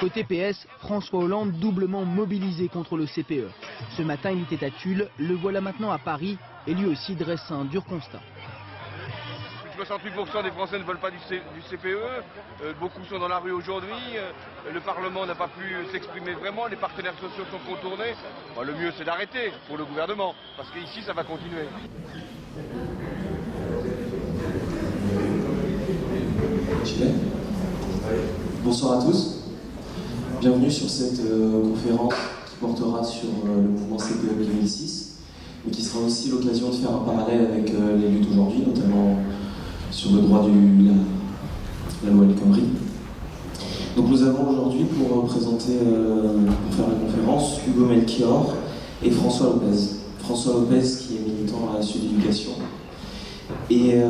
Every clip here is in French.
Côté PS, François Hollande doublement mobilisé contre le CPE. Ce matin, il était à Tulle, le voilà maintenant à Paris et lui aussi dresse un dur constat. 68% des Français ne veulent pas du CPE, beaucoup sont dans la rue aujourd'hui, le Parlement n'a pas pu s'exprimer vraiment, les partenaires sociaux sont contournés. Bon, le mieux c'est d'arrêter pour le gouvernement, parce qu'ici ça va continuer. Bonsoir à tous, bienvenue sur cette conférence qui portera sur le mouvement CPE 2006, mais qui sera aussi l'occasion de faire un parallèle avec les luttes aujourd'hui, notamment sur le droit la loi El Khomri. Donc nous avons aujourd'hui pour présenter, pour faire la conférence, Hugo Melchior et François Lopez. François Lopez qui est militant à Sud Éducation et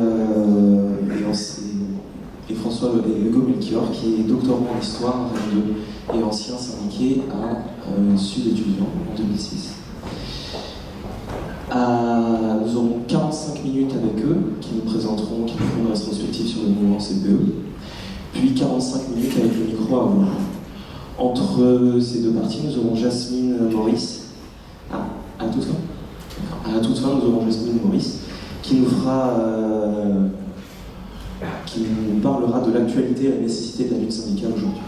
Hugo Melchior qui est doctorant en histoire et ancien syndiqué à Sud Étudiant en 2006. Nous aurons 45 minutes avec eux qui nous présenteront, qui nous feront une rétrospective sur le mouvement CPE, puis 45 minutes avec le micro à vous. Entre ces deux parties, nous aurons Jasmine Maurice. À toute fin, nous aurons Jasmine Maurice qui nous parlera de l'actualité et la nécessité de la lutte syndicale aujourd'hui.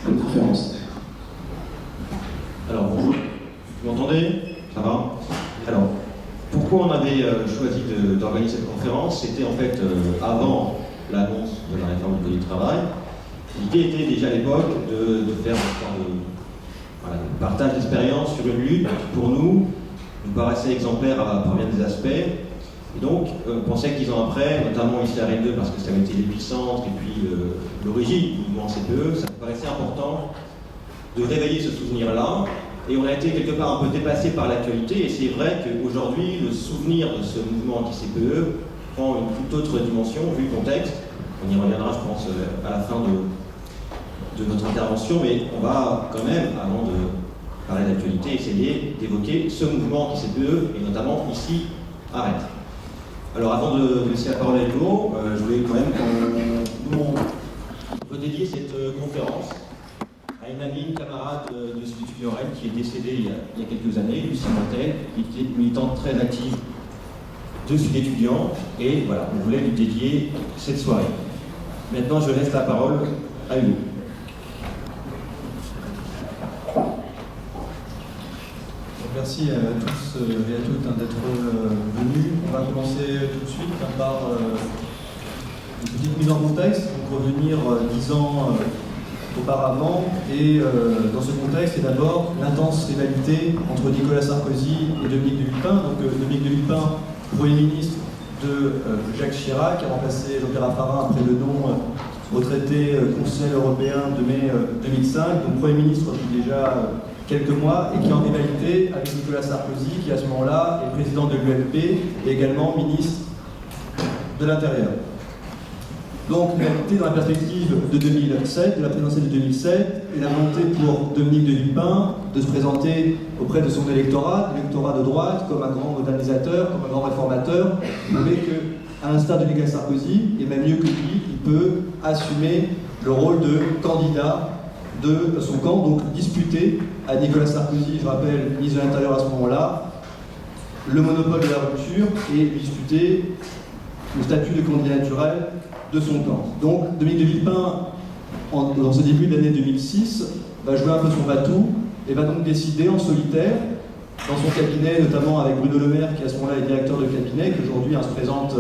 Bonne conférence. Alors bonjour, vous m'entendez? Ça va? Alors, pourquoi on avait choisi d'organiser cette conférence? C'était en fait avant l'annonce de la réforme du Code du travail. L'idée était déjà à l'époque de faire une sorte de partage d'expérience sur une lutte qui pour nous paraissait exemplaire par bien des aspects. Et donc, on pensait que 10 ans après, notamment ici à Rennes 2, parce que ça avait été l'épicentre et puis l'origine du mouvement CPE, ça me paraissait important de réveiller ce souvenir-là. Et on a été quelque part un peu dépassé par l'actualité, et c'est vrai qu'aujourd'hui, le souvenir de ce mouvement anti-CPE prend une toute autre dimension, vu le contexte. On y reviendra, je pense, à la fin de notre intervention, mais on va quand même, avant de parler d'actualité, essayer d'évoquer ce mouvement anti-CPE, et notamment ici, à Rennes. Alors avant de laisser la parole à Hugo, je voulais quand même qu'on redédier cette conférence à une amie, une camarade de Sud Étudiant Rennes qui est décédée il y a quelques années, Lucie Montel, qui était une militante très active de Sud Étudiant, et voilà, on voulait lui dédier cette soirée. Maintenant, je laisse la parole à Hugo. Merci à tous et à toutes d'être venus. On va commencer tout de suite par une petite mise en contexte, donc revenir 10 ans auparavant. Et dans ce contexte, c'est d'abord l'intense rivalité entre Nicolas Sarkozy et Dominique de Villepin. Donc Dominique de Villepin, Premier ministre de Jacques Chirac, a remplacé Jean-Pierre Raffarin après le non au traité constitutionnel européen de mai 2005. Donc Premier ministre depuis déjà quelques mois, et qui est en rivalité avec Nicolas Sarkozy, qui à ce moment-là est président de l'UMP et également ministre de l'Intérieur. Donc, rivalité dans la perspective de 2007, de la présidentielle de 2007, et la volonté pour Dominique de Villepin de se présenter auprès de son électorat de droite, comme un grand modernisateur, comme un grand réformateur, prouver qu'à l'instar de Nicolas Sarkozy, et même mieux que lui, il peut assumer le rôle de candidat de son camp, donc disputer à Nicolas Sarkozy, je rappelle, ministre de l'Intérieur à ce moment-là, le monopole de la rupture et disputer le statut de candidat naturel de son camp. Donc Dominique de Villepin, dans ce début de l'année 2006, va jouer un peu son batou et va donc décider en solitaire, dans son cabinet, notamment avec Bruno Le Maire, qui à ce moment-là est directeur de cabinet, qui aujourd'hui se présente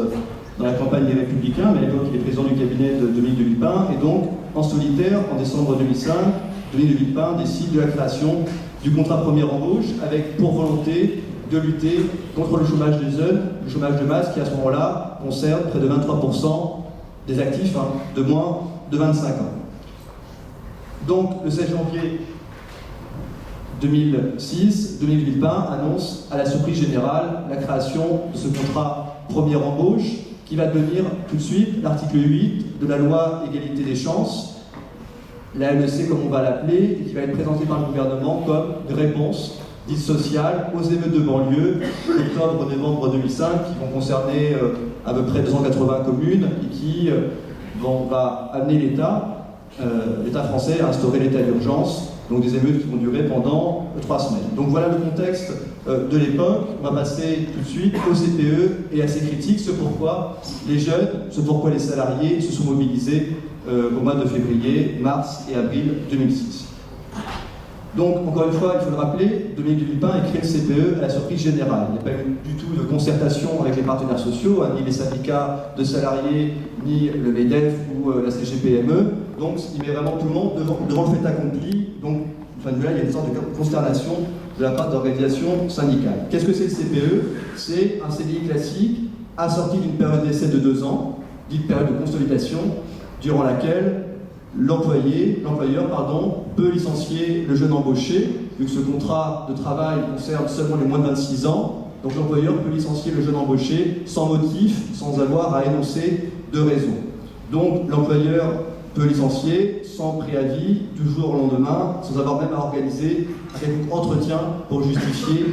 dans la campagne des Républicains, mais à l'époque il est président du cabinet de Dominique de Villepin, et donc en solitaire, en décembre 2005, Dominique de Villepin décide de la création du contrat première embauche, avec pour volonté de lutter contre le chômage des jeunes, le chômage de masse qui à ce moment-là concerne près de 23% des actifs de moins de 25 ans. Donc le 16 janvier 2006, Dominique de Villepin annonce à la surprise générale la création de ce contrat première embauche qui va devenir tout de suite l'article 8 de la loi égalité des chances, la LEC comme on va l'appeler, et qui va être présentée par le gouvernement comme une réponse dite sociale aux émeutes de banlieue d'octobre-novembre 2005 qui vont concerner à peu près 280 communes et qui va amener l'État l'État français a instauré l'état d'urgence, donc des émeutes qui vont durer pendant 3 semaines. Donc voilà le contexte de l'époque. On va passer tout de suite au CPE et à ses critiques, ce pourquoi les jeunes, ce pourquoi les salariés se sont mobilisés au mois de février, mars et avril 2006. Donc, encore une fois, il faut le rappeler, Dominique de Villepin a créé le CPE à la surprise générale. Il n'y a pas eu du tout de concertation avec les partenaires sociaux, ni les syndicats de salariés, ni le MEDEF ou la CGPME. Donc, il met vraiment tout le monde devant le fait accompli. Donc, enfin, là, il y a une sorte de consternation de la part d'organisations syndicales. Qu'est-ce que c'est le CPE? C'est un CDI classique assorti d'une période d'essai de 2 ans, dite période de consolidation, durant laquelle l'employeur peut licencier le jeune embauché, vu que ce contrat de travail concerne seulement les moins de 26 ans. Donc l'employeur peut licencier le jeune embauché sans motif, sans avoir à énoncer de raison. Donc l'employeur peut licencier sans préavis, du jour au lendemain, sans avoir même à organiser un entretien pour justifier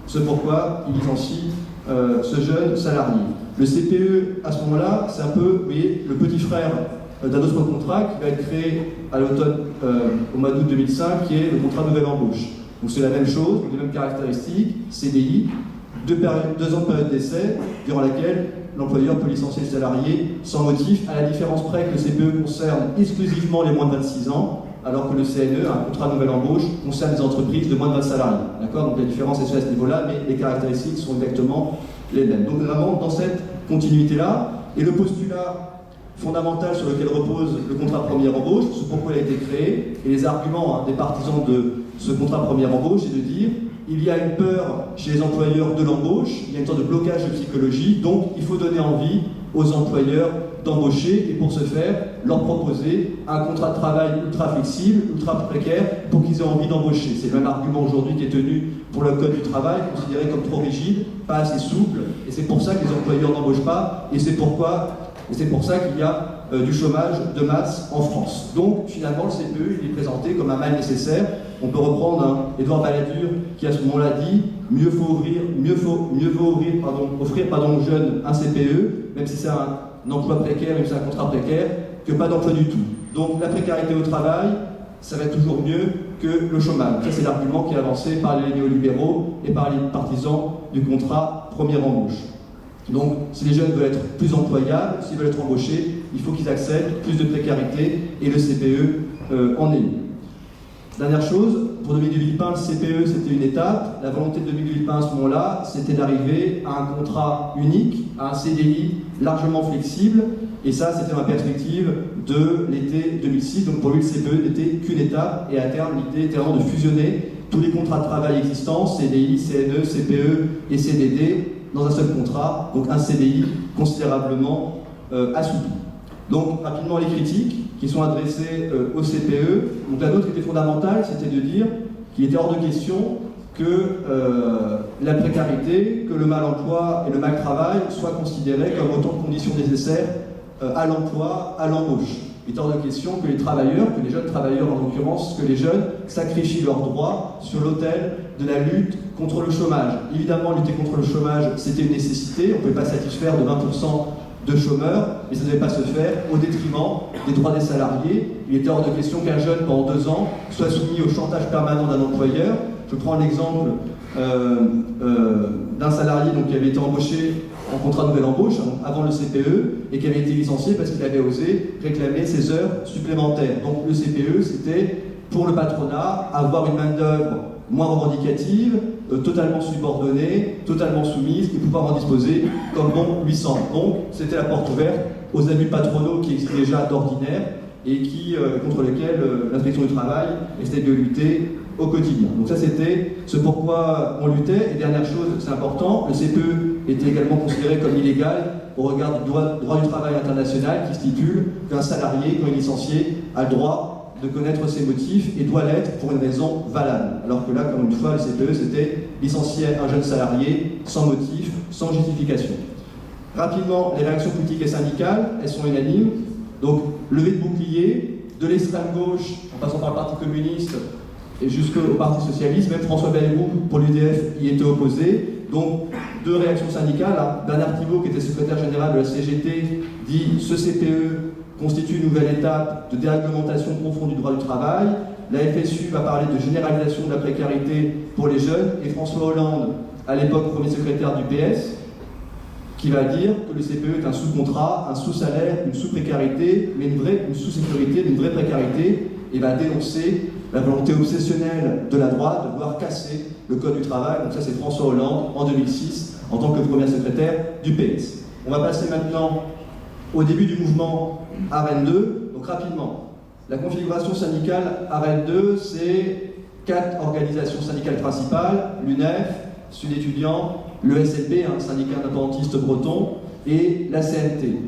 ce pourquoi il licencie ce jeune salarié. Le CPE, à ce moment-là, c'est un peu, vous voyez, le petit frère d'un autre contrat qui va être créé à l'automne, au mois d'août 2005, qui est le contrat nouvelle embauche. Donc c'est la même chose, les mêmes caractéristiques, CDI, 2 ans de période d'essai, durant laquelle l'employeur peut licencier le salarié sans motif, à la différence près que le CPE concerne exclusivement les moins de 26 ans, alors que le CNE, un contrat nouvelle embauche, concerne les entreprises de moins de 20 salariés. D'accord? Donc la différence est à ce niveau-là, mais les caractéristiques sont exactement les mêmes. Donc vraiment dans cette continuité-là, et le postulat fondamental sur lequel repose le contrat première embauche, ce pourquoi il a été créé, et les arguments des partisans de ce contrat première embauche, c'est de dire il y a une peur chez les employeurs de l'embauche, il y a une sorte de blocage de psychologie, donc il faut donner envie aux employeurs d'embaucher, et pour ce faire, leur proposer un contrat de travail ultra flexible, ultra précaire, pour qu'ils aient envie d'embaucher. C'est le même argument aujourd'hui qui est tenu pour le Code du travail, considéré comme trop rigide, pas assez souple, et c'est pour ça que les employeurs n'embauchent pas, et c'est pour ça qu'il y a du chômage de masse en France. Donc finalement le CPE il est présenté comme un mal nécessaire. On peut reprendre Édouard Balladur qui à ce moment-là dit mieux vaut offrir aux jeunes un CPE, même si c'est un emploi précaire, même si c'est un contrat précaire, que pas d'emploi du tout. Donc la précarité au travail, ça va être toujours mieux que le chômage. Ça c'est l'argument qui est avancé par les néolibéraux et par les partisans du contrat première embauche. Donc, si les jeunes veulent être plus employables, s'ils veulent être embauchés, il faut qu'ils acceptent plus de précarité, et le CPE en est une. Dernière chose, pour Dominique de Villepin, le CPE c'était une étape. La volonté de Dominique de Villepin à ce moment-là, c'était d'arriver à un contrat unique, à un CDI largement flexible, et ça c'était ma perspective de l'été 2006. Donc pour lui, le CPE n'était qu'une étape, et à terme, l'idée était vraiment de fusionner tous les contrats de travail existants, CDI, CNE, CPE et CDD, dans un seul contrat, donc un CDI considérablement assoupli. Donc rapidement les critiques qui sont adressées au CPE. Donc la nôtre qui était fondamentale, c'était de dire qu'il était hors de question que la précarité, que le mal-emploi et le mal-travail soient considérés comme autant de conditions nécessaires à l'emploi, à l'embauche. Il est hors de question que les travailleurs, que les jeunes travailleurs en l'occurrence, que les jeunes sacrifient leurs droits sur l'autel de la lutte contre le chômage. Évidemment, lutter contre le chômage, c'était une nécessité. On ne pouvait pas satisfaire de 20% de chômeurs, mais ça ne devait pas se faire au détriment des droits des salariés. Il était hors de question qu'un jeune, pendant 2 ans, soit soumis au chantage permanent d'un employeur. Je prends l'exemple d'un salarié qui avait été embauché en contrat de nouvelle embauche avant le CPE et qui avait été licencié parce qu'il avait osé réclamer ses heures supplémentaires. Donc le CPE, c'était pour le patronat avoir une main-d'œuvre moins revendicative, totalement subordonnée, totalement soumise et pouvoir en disposer comme bon lui semble. Donc c'était la porte ouverte aux abus patronaux qui existent déjà d'ordinaire et contre lesquels l'inspection du travail essaie de lutter au quotidien. Donc ça c'était ce pourquoi on luttait. Et dernière chose, c'est important, le CPE était également considéré comme illégal au regard du droit du travail international qui stipule qu'un salarié, quand il est licencié, a le droit de connaître ses motifs et doit l'être pour une raison valable. Alors que là, comme une fois, le CPE c'était licencier un jeune salarié sans motif, sans justification. Rapidement, les réactions politiques et syndicales, elles sont unanimes. Donc levée de bouclier, de l'extrême gauche, en passant par le Parti communiste, et jusqu'au Parti socialiste, même François Bayrou pour l'UDF y était opposé. Donc 2 réactions syndicales. Bernard Thibault, qui était secrétaire général de la CGT, dit ce CPE constitue une nouvelle étape de déréglementation profonde du droit du travail. La FSU va parler de généralisation de la précarité pour les jeunes, et François Hollande, à l'époque premier secrétaire du PS, qui va dire que le CPE est un sous-contrat, un sous-salaire, une sous-précarité, mais une sous-sécurité, mais une vraie précarité, et va dénoncer la volonté obsessionnelle de la droite de vouloir casser le Code du travail. Donc ça, c'est François Hollande, en 2006, en tant que premier secrétaire du PS. On va passer maintenant au début du mouvement AREN 2, donc rapidement. La configuration syndicale AREN 2, c'est 4 organisations syndicales principales, l'UNEF, Sud étudiant, le SLB, un syndicat indépendantiste breton, et la CNT.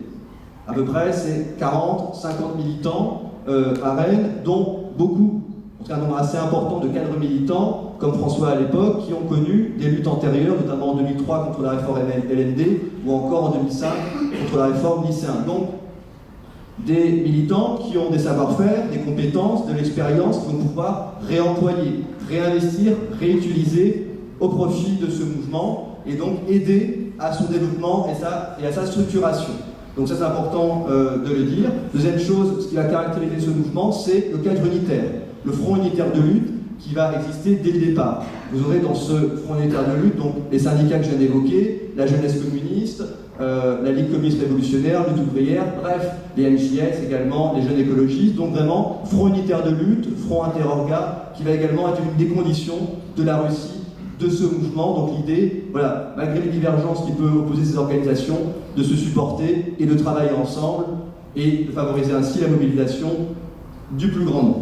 À peu près, c'est 40-50 militants à Rennes, dont beaucoup, en tout cas un nombre assez important de cadres militants, comme François à l'époque, qui ont connu des luttes antérieures, notamment en 2003 contre la réforme LND, ou encore en 2005 contre la réforme lycéenne. Donc, des militants qui ont des savoir-faire, des compétences, de l'expérience, qui vont pouvoir réemployer, réinvestir, réutiliser au profit de ce mouvement, et donc aider à son développement et à sa structuration. Donc ça, c'est important de le dire. Deuxième chose, ce qui va caractériser ce mouvement, c'est le cadre unitaire, le front unitaire de lutte qui va exister dès le départ. Vous aurez dans ce front unitaire de lutte donc les syndicats que je viens d'évoquer, la jeunesse communiste, la Ligue communiste révolutionnaire, lutte ouvrière, bref, les LJS également, les jeunes écologistes. Donc vraiment, front unitaire de lutte, front interorga, qui va également être une des conditions de la Russie de ce mouvement. Donc l'idée, voilà, malgré les divergences qui peuvent opposer ces organisations, de se supporter et de travailler ensemble et de favoriser ainsi la mobilisation du plus grand nombre.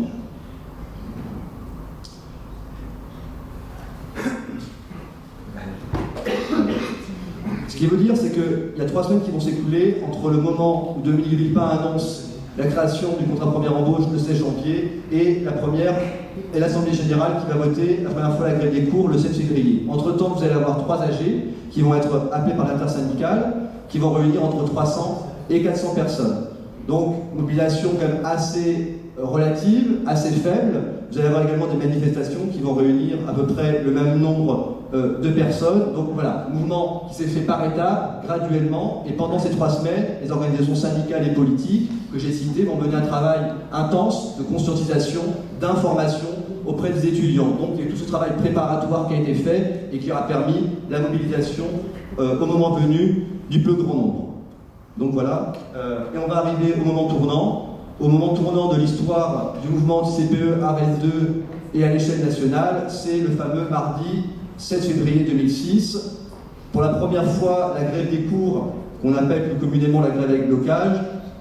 Ce qu'il veut dire, c'est qu'il y a 3 semaines qui vont s'écouler entre le moment où Dominique Villepin annonce la création du contrat de première embauche le 16 janvier et l'Assemblée générale qui va voter la première fois la grève des cours le 7 février. Entre-temps, vous allez avoir 3 AG qui vont être appelés par l'intersyndicale, qui vont réunir entre 300 et 400 personnes. Donc, mobilisation quand même assez relative, assez faible. Vous allez avoir également des manifestations qui vont réunir à peu près le même nombre de personnes. Donc voilà, mouvement qui s'est fait par étapes, graduellement, et pendant ces 3 semaines, les organisations syndicales et politiques que j'ai citées vont mener un travail intense de conscientisation, d'information auprès des étudiants. Donc il y a tout ce travail préparatoire qui a été fait et qui aura permis la mobilisation au moment venu du plus grand nombre. Donc voilà, et on va arriver au moment tournant de l'histoire du mouvement du CPE à RS2 et à l'échelle nationale, c'est le fameux mardi 7 février 2006. Pour la première fois, la grève des cours, qu'on appelle plus communément la grève avec blocage,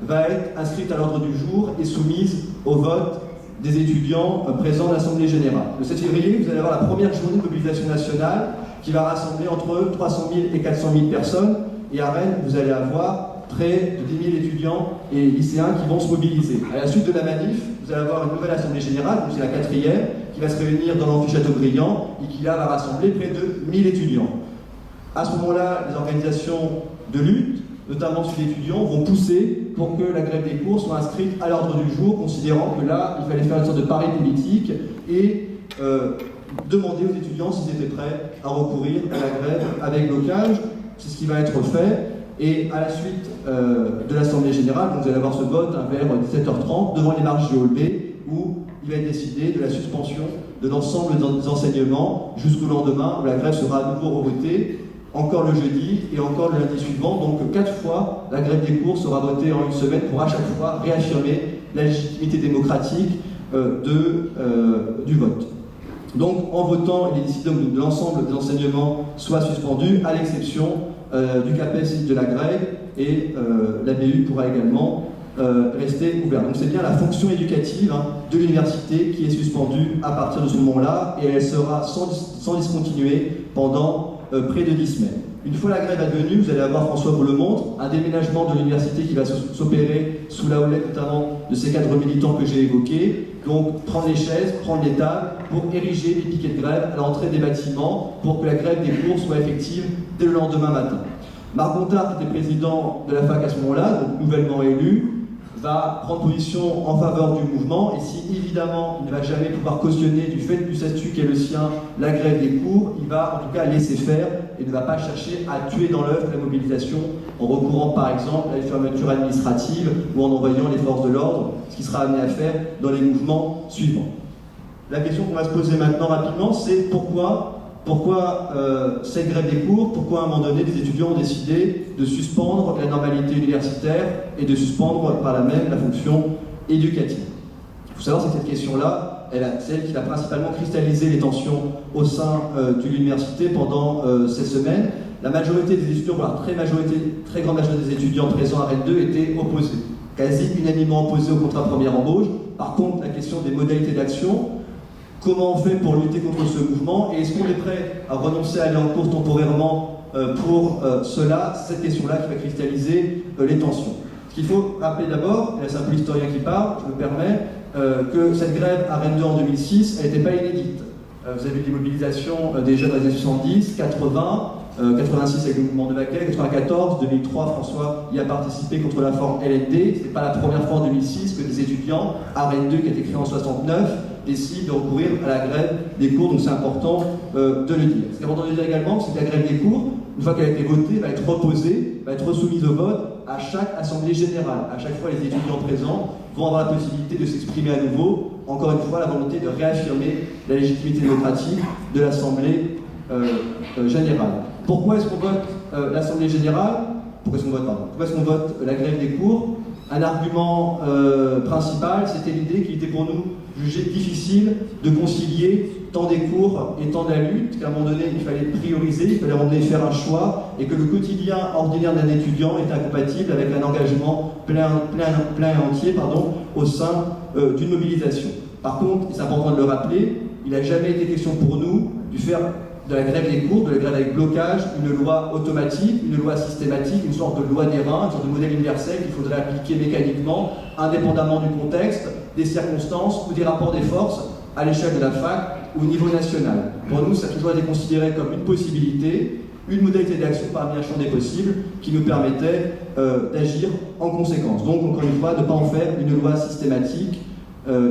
va être inscrite à l'ordre du jour et soumise au vote des étudiants présents à l'Assemblée générale. Le 7 février, vous allez avoir la première journée de mobilisation nationale qui va rassembler entre 300 000 et 400 000 personnes. Et à Rennes, vous allez avoir près de 10 000 étudiants et lycéens qui vont se mobiliser. À la suite de la manif, vous allez avoir une nouvelle Assemblée générale, donc c'est la 4e, qui va se réunir dans l'amphi Chateaubriand et qui là va rassembler près de 1000 étudiants. À ce moment-là, les organisations de lutte, notamment Sud étudiants, vont pousser pour que la grève des cours soit inscrite à l'ordre du jour, considérant que là, il fallait faire une sorte de pari politique et demander aux étudiants s'ils étaient prêts à recourir à la grève avec blocage. C'est ce qui va être fait. Et à la suite de l'Assemblée générale, vous allez avoir ce vote vers 17h30 devant les marches GOLB où il va être décidé de la suspension de l'ensemble des enseignements jusqu'au lendemain où la grève sera à nouveau revotée, encore le jeudi et encore le lundi suivant. Donc 4 fois, la grève des cours sera votée en une semaine pour à chaque fois réaffirmer la légitimité démocratique du vote. Donc en votant, il est décidé que l'ensemble des enseignements soient suspendus, à l'exception du CAPES de la grève, et la BU pourra également rester ouverte. Donc c'est bien la fonction éducative de l'université qui est suspendue à partir de ce moment-là, et elle sera sans discontinuer pendant près de 10 semaines. Une fois la grève advenue, vous allez avoir, François vous le montre, un déménagement de l'université qui va s'opérer sous la houlette notamment de ces cadres militants que j'ai évoqués. Donc prendre les chaises, prendre les tables pour ériger des piquets de grève à l'entrée des bâtiments pour que la grève des cours soit effective dès le lendemain matin. Marc Gontard, qui était président de la fac à ce moment-là, donc nouvellement élu, va prendre position en faveur du mouvement, et si évidemment il ne va jamais pouvoir cautionner du fait du statut qui est le sien la grève des cours, il va en tout cas laisser faire et ne va pas chercher à tuer dans l'œuf la mobilisation en recourant par exemple à une fermeture administrative ou en envoyant les forces de l'ordre, ce qui sera amené à faire dans les mouvements suivants. La question qu'on va se poser maintenant rapidement, c'est pourquoi cette grève des cours, pourquoi à un moment donné des étudiants ont décidé de suspendre la normalité universitaire et de suspendre par là même la fonction éducative. Il faut savoir que cette question-là, celle qui a principalement cristallisé les tensions au sein de l'université pendant ces semaines. La majorité des étudiants, voire très grande majorité des étudiants présents à Rennes 2 étaient opposés, quasi unanimement opposés au contrat de première embauche. Par contre, la question des modalités d'action, comment on fait pour lutter contre ce mouvement et est-ce qu'on est prêt à renoncer à aller en cours temporairement pour cela, cette question-là qui va cristalliser les tensions. Ce qu'il faut rappeler d'abord, et là c'est un peu l'historien qui parle, je me permets, que cette grève à Rennes 2 en 2006, elle n'était pas inédite. Vous avez eu des mobilisations des jeunes dans les années 70, 80, 86 avec le mouvement de Vaquet, 94, 2003, François y a participé contre la forme LND. Ce n'est pas la première fois en 2006 que des étudiants à Rennes 2, qui a été créé en 69, décident de recourir à la grève des cours, donc c'est important de le dire. Ce qui est important de dire également, c'est que la grève des cours, une fois qu'elle a été votée, va être reposée, va être soumise au vote à chaque assemblée générale. À chaque fois, les étudiants présents vont avoir la possibilité de s'exprimer à nouveau. Encore une fois, la volonté de réaffirmer la légitimité démocratique de l'assemblée générale. Pourquoi est-ce qu'on vote l'assemblée générale? Pourquoi est-ce qu'on vote la grève des cours? Un argument principal, c'était l'idée qu'il était pour nous jugé difficile de concilier tant des cours et tant de la lutte, qu'à un moment donné, il fallait prioriser, il fallait faire un choix, et que le quotidien ordinaire d'un étudiant est incompatible avec un engagement plein et entier au sein d'une mobilisation. Par contre, et c'est important de le rappeler, il n'a jamais été question pour nous de faire de la grève des cours, de la grève avec blocage, une loi automatique, une loi systématique, une sorte de loi des reins, une sorte de modèle universel qu'il faudrait appliquer mécaniquement, indépendamment du contexte, des circonstances ou des rapports des forces à l'échelle de la fac ou au niveau national. Pour nous, ça a toujours été considéré comme une possibilité, une modalité d'action parmi un champ des possibles qui nous permettait d'agir en conséquence. Donc, encore une fois, de ne pas en faire une loi systématique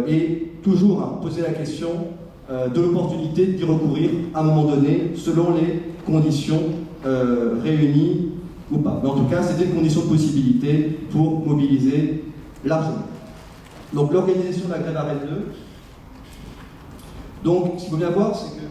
et toujours poser la question de l'opportunité d'y recourir à un moment donné, selon les conditions réunies ou pas. Mais en tout cas, c'était une condition de possibilité pour mobiliser largement. Donc l'organisation de la grève à Rennes 2. Donc, ce qu'il faut bien voir, c'est que...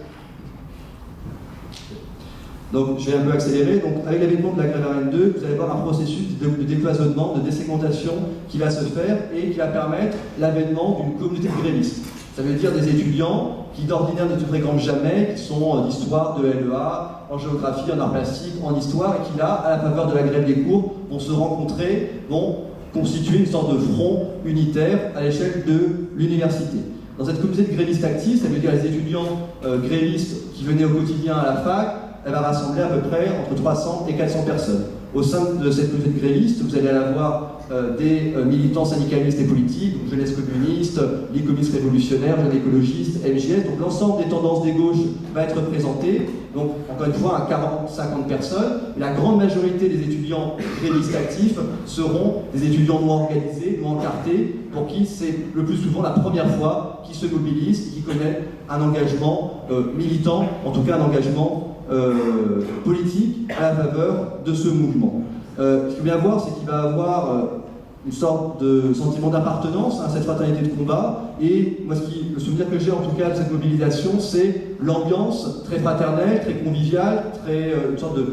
Donc, je vais un peu accélérer. Donc, avec l'avènement de la grève à Rennes 2, vous allez voir un processus de décloisonnement, de désegmentation qui va se faire et qui va permettre l'avènement d'une communauté de grévistes. Ça veut dire des étudiants qui d'ordinaire ne se fréquentent jamais, qui sont d'histoire, de LEA, en géographie, en arts plastiques, en histoire, et qui là, à la faveur de la grève des cours, vont se rencontrer, vont constituer une sorte de front unitaire à l'échelle de l'université. Dans cette communauté de grévistes actifs, ça veut dire les étudiants grévistes qui venaient au quotidien à la fac, elle va rassembler à peu près entre 300 et 400 personnes. Au sein de cette communauté de grévistes, vous allez avoir des militants syndicalistes et politiques, donc jeunesse communiste, Ligue communiste révolutionnaire, jeunes écologistes, MJS, donc l'ensemble des tendances des gauches va être représenté, donc encore une fois à 40-50 personnes. La grande majorité des étudiants grévistes actifs seront des étudiants non organisés, non encartés, pour qui c'est le plus souvent la première fois qu'ils se mobilisent et qui connaissent un engagement militant, en tout cas un engagement politique à la faveur de ce mouvement. Ce qu'il faut bien voir, c'est qu'il va avoir une sorte de sentiment d'appartenance à cette fraternité de combat. Et moi, le souvenir que j'ai en tout cas de cette mobilisation, c'est l'ambiance très fraternelle, très conviviale, une sorte de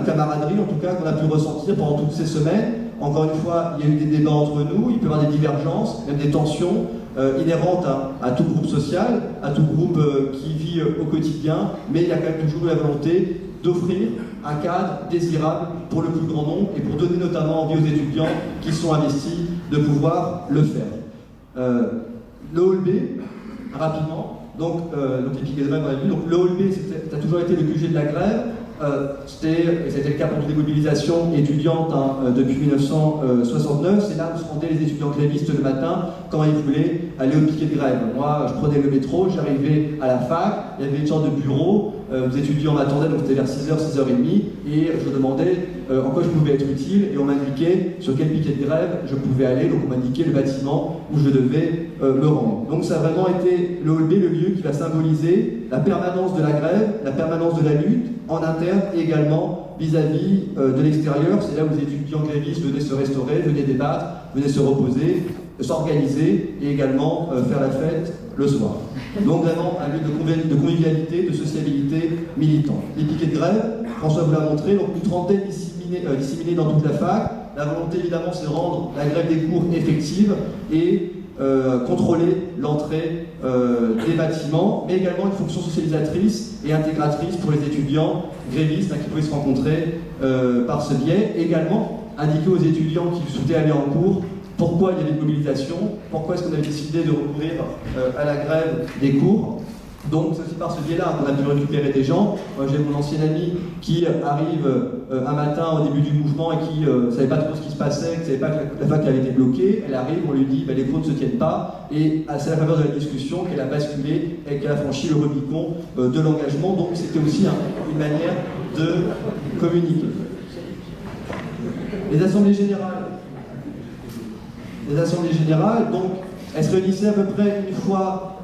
camaraderie en tout cas qu'on a pu ressentir pendant toutes ces semaines. Encore une fois, il y a eu des débats entre nous, il peut y avoir des divergences, même des tensions inhérentes à tout groupe social, à tout groupe qui vit au quotidien, mais il y a quand même toujours la volonté d'offrir un cadre désirable pour le plus grand nombre et pour donner notamment envie aux étudiants qui sont investis de pouvoir le faire. Le hall B, rapidement, donc le hall B, ça a toujours été le QG de la grève. C'était le cas pour toutes les mobilisations étudiantes depuis 1969. C'est là où se rendaient les étudiants grévistes le matin quand ils voulaient aller au piquet de grève. Moi, je prenais le métro, j'arrivais à la fac, il y avait une sorte de bureau, les étudiants m'attendaient, donc c'était vers 6h, 6h30, et je demandais en quoi je pouvais être utile et on m'indiquait sur quel piquet de grève je pouvais aller, donc on m'indiquait le bâtiment où je devais me rendre. Donc ça a vraiment été le hall B, le lieu qui va symboliser la permanence de la grève, la permanence de la lutte en interne et également vis-à-vis de l'extérieur. C'est là où les étudiants grévistes venaient se restaurer, venaient débattre, venaient se reposer, s'organiser et également faire la fête le soir. Donc vraiment un lieu de convivialité, de sociabilité militante. Les piquets de grève, François vous l'a montré, donc une trentaine disséminés dans toute la fac. La volonté évidemment c'est de rendre la grève des cours effective et contrôler l'entrée des bâtiments, mais également une fonction socialisatrice et intégratrice pour les étudiants grévistes qui pouvaient se rencontrer par ce biais. Également indiquer aux étudiants qui souhaitaient aller en cours pourquoi il y avait une mobilisation, pourquoi est-ce qu'on avait décidé de recourir à la grève des cours. Donc c'est aussi par ce biais-là qu'on a pu récupérer des gens. Moi j'ai mon ancien ami qui arrive un matin au début du mouvement et qui ne savait pas trop ce qui se passait, qui ne savait pas que la fac avait été bloquée. Elle arrive, on lui dit les cours ne se tiennent pas, et c'est à la faveur de la discussion qu'elle a basculé et qu'elle a franchi le Rubicon de l'engagement. Donc c'était aussi une manière de communiquer. Les assemblées générales. Les assemblées générales, donc, elles se réunissaient à peu près une fois,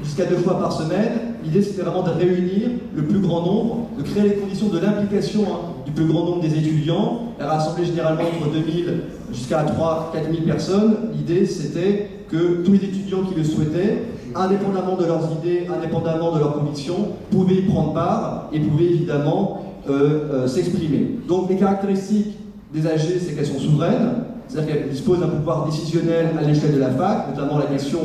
jusqu'à 2 fois par semaine. L'idée, c'était vraiment de réunir le plus grand nombre, de créer les conditions de l'implication du plus grand nombre des étudiants. Elles rassemblaient généralement entre 2000 jusqu'à 3-4 000 personnes. L'idée, c'était que tous les étudiants qui le souhaitaient, indépendamment de leurs idées, indépendamment de leurs convictions, pouvaient y prendre part et pouvaient évidemment s'exprimer. Donc, les caractéristiques des AG, c'est qu'elles sont souveraines. C'est-à-dire qu'elle dispose d'un pouvoir décisionnel à l'échelle de la fac, notamment la question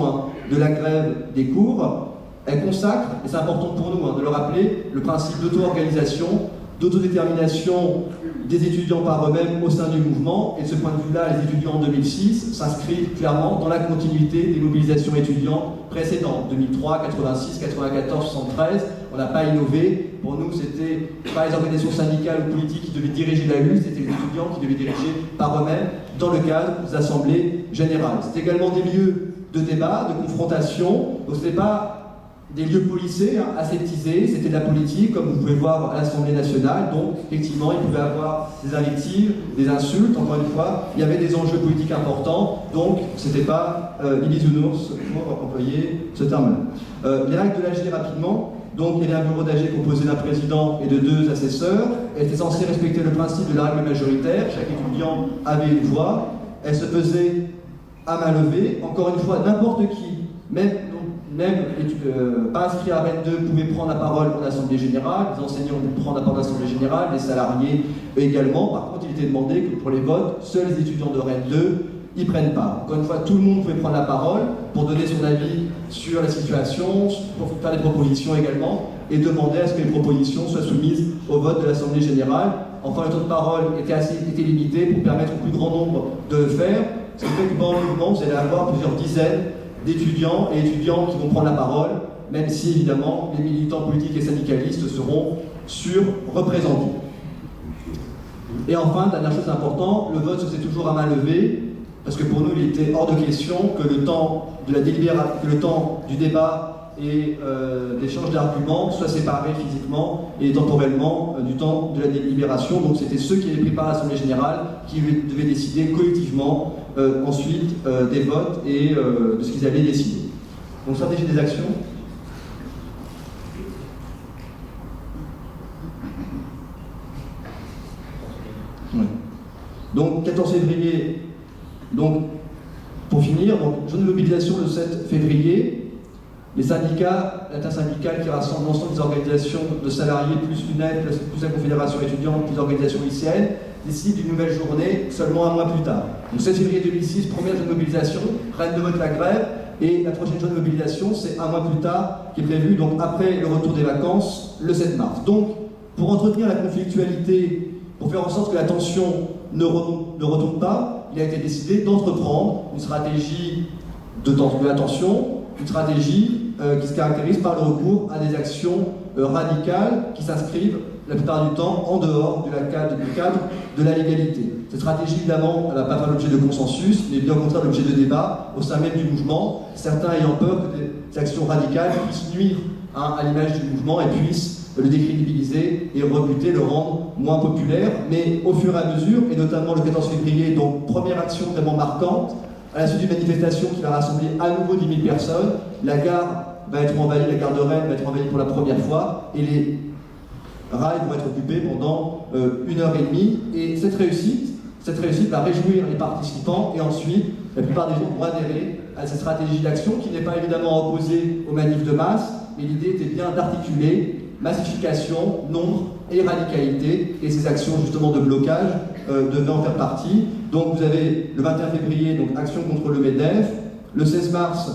de la grève des cours. Elle consacre, et c'est important pour nous de le rappeler, le principe d'auto-organisation, d'autodétermination des étudiants par eux-mêmes au sein du mouvement. Et de ce point de vue-là, les étudiants en 2006 s'inscrivent clairement dans la continuité des mobilisations étudiantes précédentes, 2003, 86, 94, 73. On n'a pas innové. Pour nous, c'était pas les organisations syndicales ou politiques qui devaient diriger la lutte, c'était les étudiants qui devaient diriger par eux-mêmes dans le cadre des assemblées générales. C'était également des lieux de débat, de confrontation. Donc ce n'était pas des lieux policés, aseptisés, c'était de la politique, comme vous pouvez voir à l'Assemblée nationale. Donc effectivement, il pouvait y avoir des invectives, des insultes, encore une fois. Il y avait des enjeux politiques importants, donc c'était pas bisounours pour employer ce terme-là. Les règles de l'AG rapidement. Donc il y avait un bureau d'AG composé d'un président et de 2 assesseurs. Elle était censée respecter le principe de la règle majoritaire. Chaque étudiant avait une voix. Elle se faisait à main levée. Encore une fois, n'importe qui, même pas inscrit à Rennes 2, pouvait prendre la parole en assemblée générale. Les enseignants pouvaient prendre la parole en assemblée générale, les salariés également. Par contre, il était demandé que pour les votes, seuls les étudiants de Rennes 2 y prennent part. Encore une fois, tout le monde pouvait prendre la parole pour donner son avis sur la situation, pour faire des propositions également, et demander à ce que les propositions soient soumises au vote de l'Assemblée générale. Enfin, le temps de parole était limité pour permettre au plus grand nombre de le faire. Ce qui fait que pendant le mouvement, vous allez avoir plusieurs dizaines d'étudiants et étudiantes qui vont prendre la parole, même si évidemment les militants politiques et syndicalistes seront surreprésentés. Et enfin, dernière chose importante, le vote se faisait toujours à main levée, parce que pour nous, il était hors de question que le temps de la que le temps du débat et d'échange d'arguments soit séparé physiquement et temporellement du temps de la délibération. Donc c'était ceux qui avaient pris part à l'Assemblée générale qui devaient décider collectivement ensuite des votes et de ce qu'ils allaient décider. Donc stratégie des actions. Ouais. Donc 14 février. Donc, pour finir, journée de mobilisation le 7 février, les syndicats, l'intersyndicale qui rassemble l'ensemble des organisations de salariés, plus l'UNED, plus la Confédération étudiante, plus l'organisation lycéenne, décident d'une nouvelle journée seulement un mois plus tard. Donc 7 février 2006, première journée de mobilisation, Rennes 2 vote la grève, et la prochaine journée de mobilisation, c'est un mois plus tard, qui est prévu, donc après le retour des vacances, le 7 mars. Donc, pour entretenir la conflictualité, pour faire en sorte que la tension ne retombe pas, il a été décidé d'entreprendre une stratégie de la tension, une stratégie qui se caractérise par le recours à des actions radicales qui s'inscrivent la plupart du temps en dehors du cadre de la légalité. Cette stratégie, évidemment, elle ne va pas faire l'objet de consensus, mais bien au contraire l'objet de débats au sein même du mouvement, certains ayant peur que des actions radicales puissent nuire à l'image du mouvement et puissent le décrédibiliser et rebuter, le rendre moins populaire. Mais au fur et à mesure, et notamment le 14 février, donc première action vraiment marquante, à la suite d'une manifestation qui va rassembler à nouveau 10 000 personnes, la gare va être envahie, la gare de Rennes va être envahie pour la première fois, et les rails vont être occupés pendant 1h30. Et cette réussite va réjouir les participants, et ensuite, la plupart des gens vont adhérer à cette stratégie d'action qui n'est pas évidemment opposée aux manifs de masse, mais l'idée était bien d'articuler massification, nombre et radicalité, et ces actions justement de blocage devaient en faire partie. Donc vous avez le 21 février, donc action contre le MEDEF. Le 16 mars,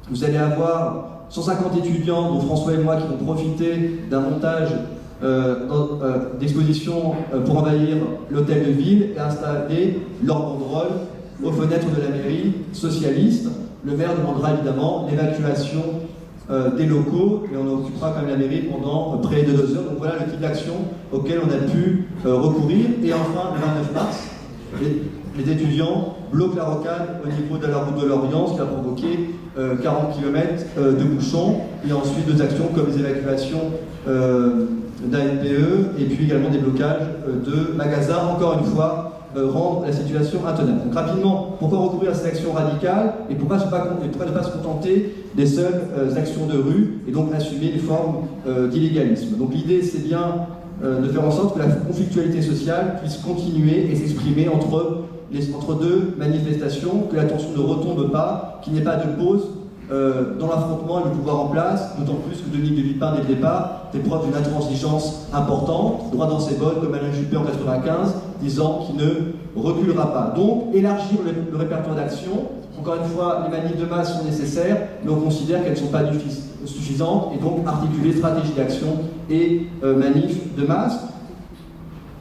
vous allez avoir 150 étudiants, dont François et moi, qui vont profiter d'un montage d'exposition pour envahir l'hôtel de ville et installer leur banderole aux fenêtres de la mairie socialiste. Le maire demandera évidemment l'évacuation des locaux, et on occupera quand même la mairie pendant près de 2 heures. Donc voilà le type d'action auquel on a pu recourir. Et enfin, le 29 mars, les étudiants bloquent la rocade au niveau de la route de Lorient, ce qui a provoqué 40 km de bouchons, et ensuite 2 actions comme les évacuations d'ANPE, et puis également des blocages de magasins, encore une fois, rendre la situation intenable. Donc rapidement, pourquoi recourir à ces actions radicales, et pourquoi ne pas se contenter des seules actions de rue, et donc assumer une forme d'illégalisme. Donc l'idée, c'est bien de faire en sorte que la conflictualité sociale puisse continuer et s'exprimer entre 2 manifestations, que la tension ne retombe pas, qu'il n'y ait pas de pause dans l'affrontement et le pouvoir en place, d'autant plus que Dominique de Villepin, dès le départ, fait preuve d'une intransigeance importante, droit dans ses bottes, comme Alain Juppé en 1995, disant qu'il ne reculera pas. Donc, élargir le répertoire d'action. Encore une fois, les manifs de masse sont nécessaires, mais on considère qu'elles ne sont pas suffisantes, et donc articuler stratégie d'action et manifs de masse.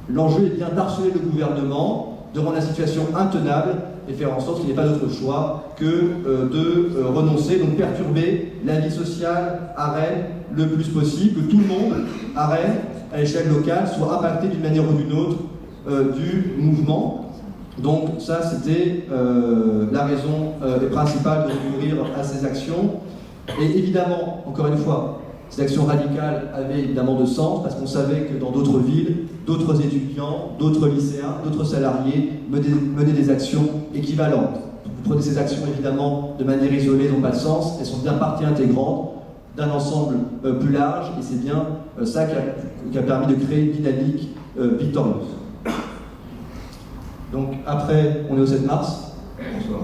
L'enjeu est bien d'harceler le gouvernement, de rendre la situation intenable, et faire en sorte qu'il n'y ait pas d'autre choix que de renoncer, donc perturber la vie sociale à Rennes le plus possible, que tout le monde à Rennes, à l'échelle locale, soit impacté d'une manière ou d'une autre du mouvement. Donc ça, c'était la raison principale de recourir à ces actions. Et évidemment, encore une fois, ces actions radicales avaient évidemment de sens, parce qu'on savait que dans d'autres villes, d'autres étudiants, d'autres lycéens, d'autres salariés menaient des actions équivalentes. Vous prenez ces actions évidemment de manière isolée, n'ont pas de sens, elles sont bien partie intégrante d'un ensemble plus large, et c'est bien ça qui a permis de créer une dynamique victorieuse. Donc après, on est au 7 mars. Bonsoir.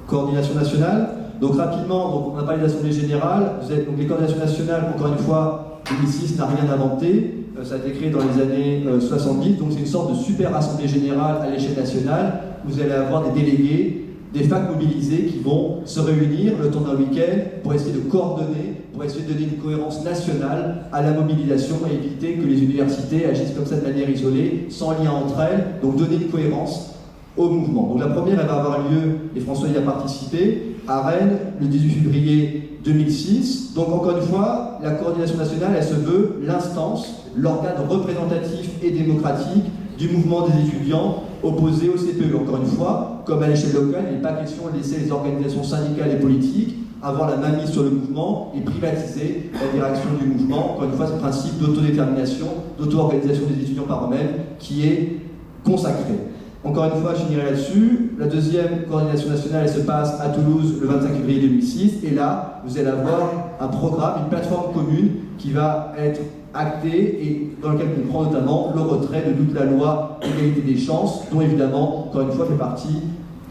Coordination nationale. Donc rapidement, donc on a parlé d'assemblée générale. Donc les coordinations nationales, encore une fois, 2006 n'a rien inventé. Ça a été créé dans les années 70. Donc c'est une sorte de super assemblée générale à l'échelle nationale. Vous allez avoir des délégués, des facs mobilisés qui vont se réunir le temps d'un week-end pour essayer de coordonner, pour essayer de donner une cohérence nationale à la mobilisation et éviter que les universités agissent comme ça de manière isolée, sans lien entre elles. Donc donner une cohérence au mouvement. Donc la première, elle va avoir lieu, et François y a participé, à Rennes, le 18 février 2006. Donc encore une fois, la coordination nationale, elle se veut l'instance, l'organe représentatif et démocratique du mouvement des étudiants opposé au CPE. Encore une fois, comme à l'échelle locale, il n'est pas question de laisser les organisations syndicales et politiques avoir la main mise sur le mouvement et privatiser la direction du mouvement. Encore une fois, ce principe d'autodétermination, d'auto-organisation des étudiants par eux-mêmes qui est consacré. Encore une fois, je finirai là-dessus. La deuxième coordination nationale, elle se passe à Toulouse le 25 février 2006. Et là, vous allez avoir un programme, une plateforme commune qui va être actée et dans lequel on comprend notamment le retrait de toute la loi égalité des chances, dont évidemment, encore une fois, fait partie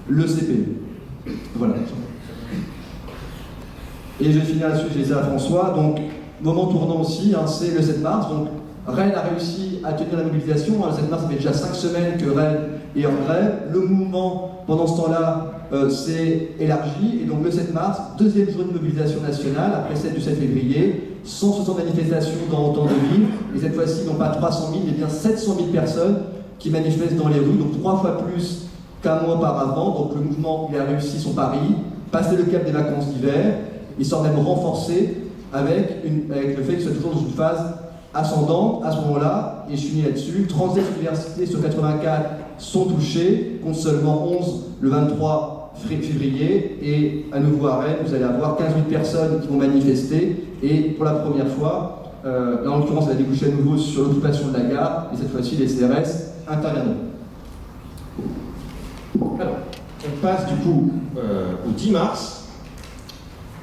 le CPE. Voilà. Et je finis là-dessus, je les ai à François. Donc, moment tournant aussi, hein, c'est le 7 mars. Donc, Rennes a réussi à tenir la mobilisation. Le 7 mars, ça fait déjà 5 semaines que Rennes est en grève. Le mouvement, pendant ce temps-là, s'est élargi. Et donc le 7 mars, deuxième journée de mobilisation nationale, après celle du 7 février, 160 manifestations dans autant de villes. Et cette fois-ci, non pas 300 000, mais bien 700 000 personnes qui manifestent dans les rues, donc 3 fois plus qu'un mois auparavant. Donc le mouvement, il a réussi son pari, passer le cap des vacances d'hiver. Il sort même renforcé avec le fait qu'il soit toujours dans une phase ascendante à ce moment-là, et je finis là-dessus. 37 universités sur 84 sont touchées, compte seulement 11 le 23 février, et à nouveau à Rennes, vous allez avoir 15 000 personnes qui vont manifester, et pour la première fois, Là, en l'occurrence, elle a débouché à nouveau sur l'occupation de la gare, et cette fois-ci, les CRS interviendront. Alors, on passe du coup au 10 mars,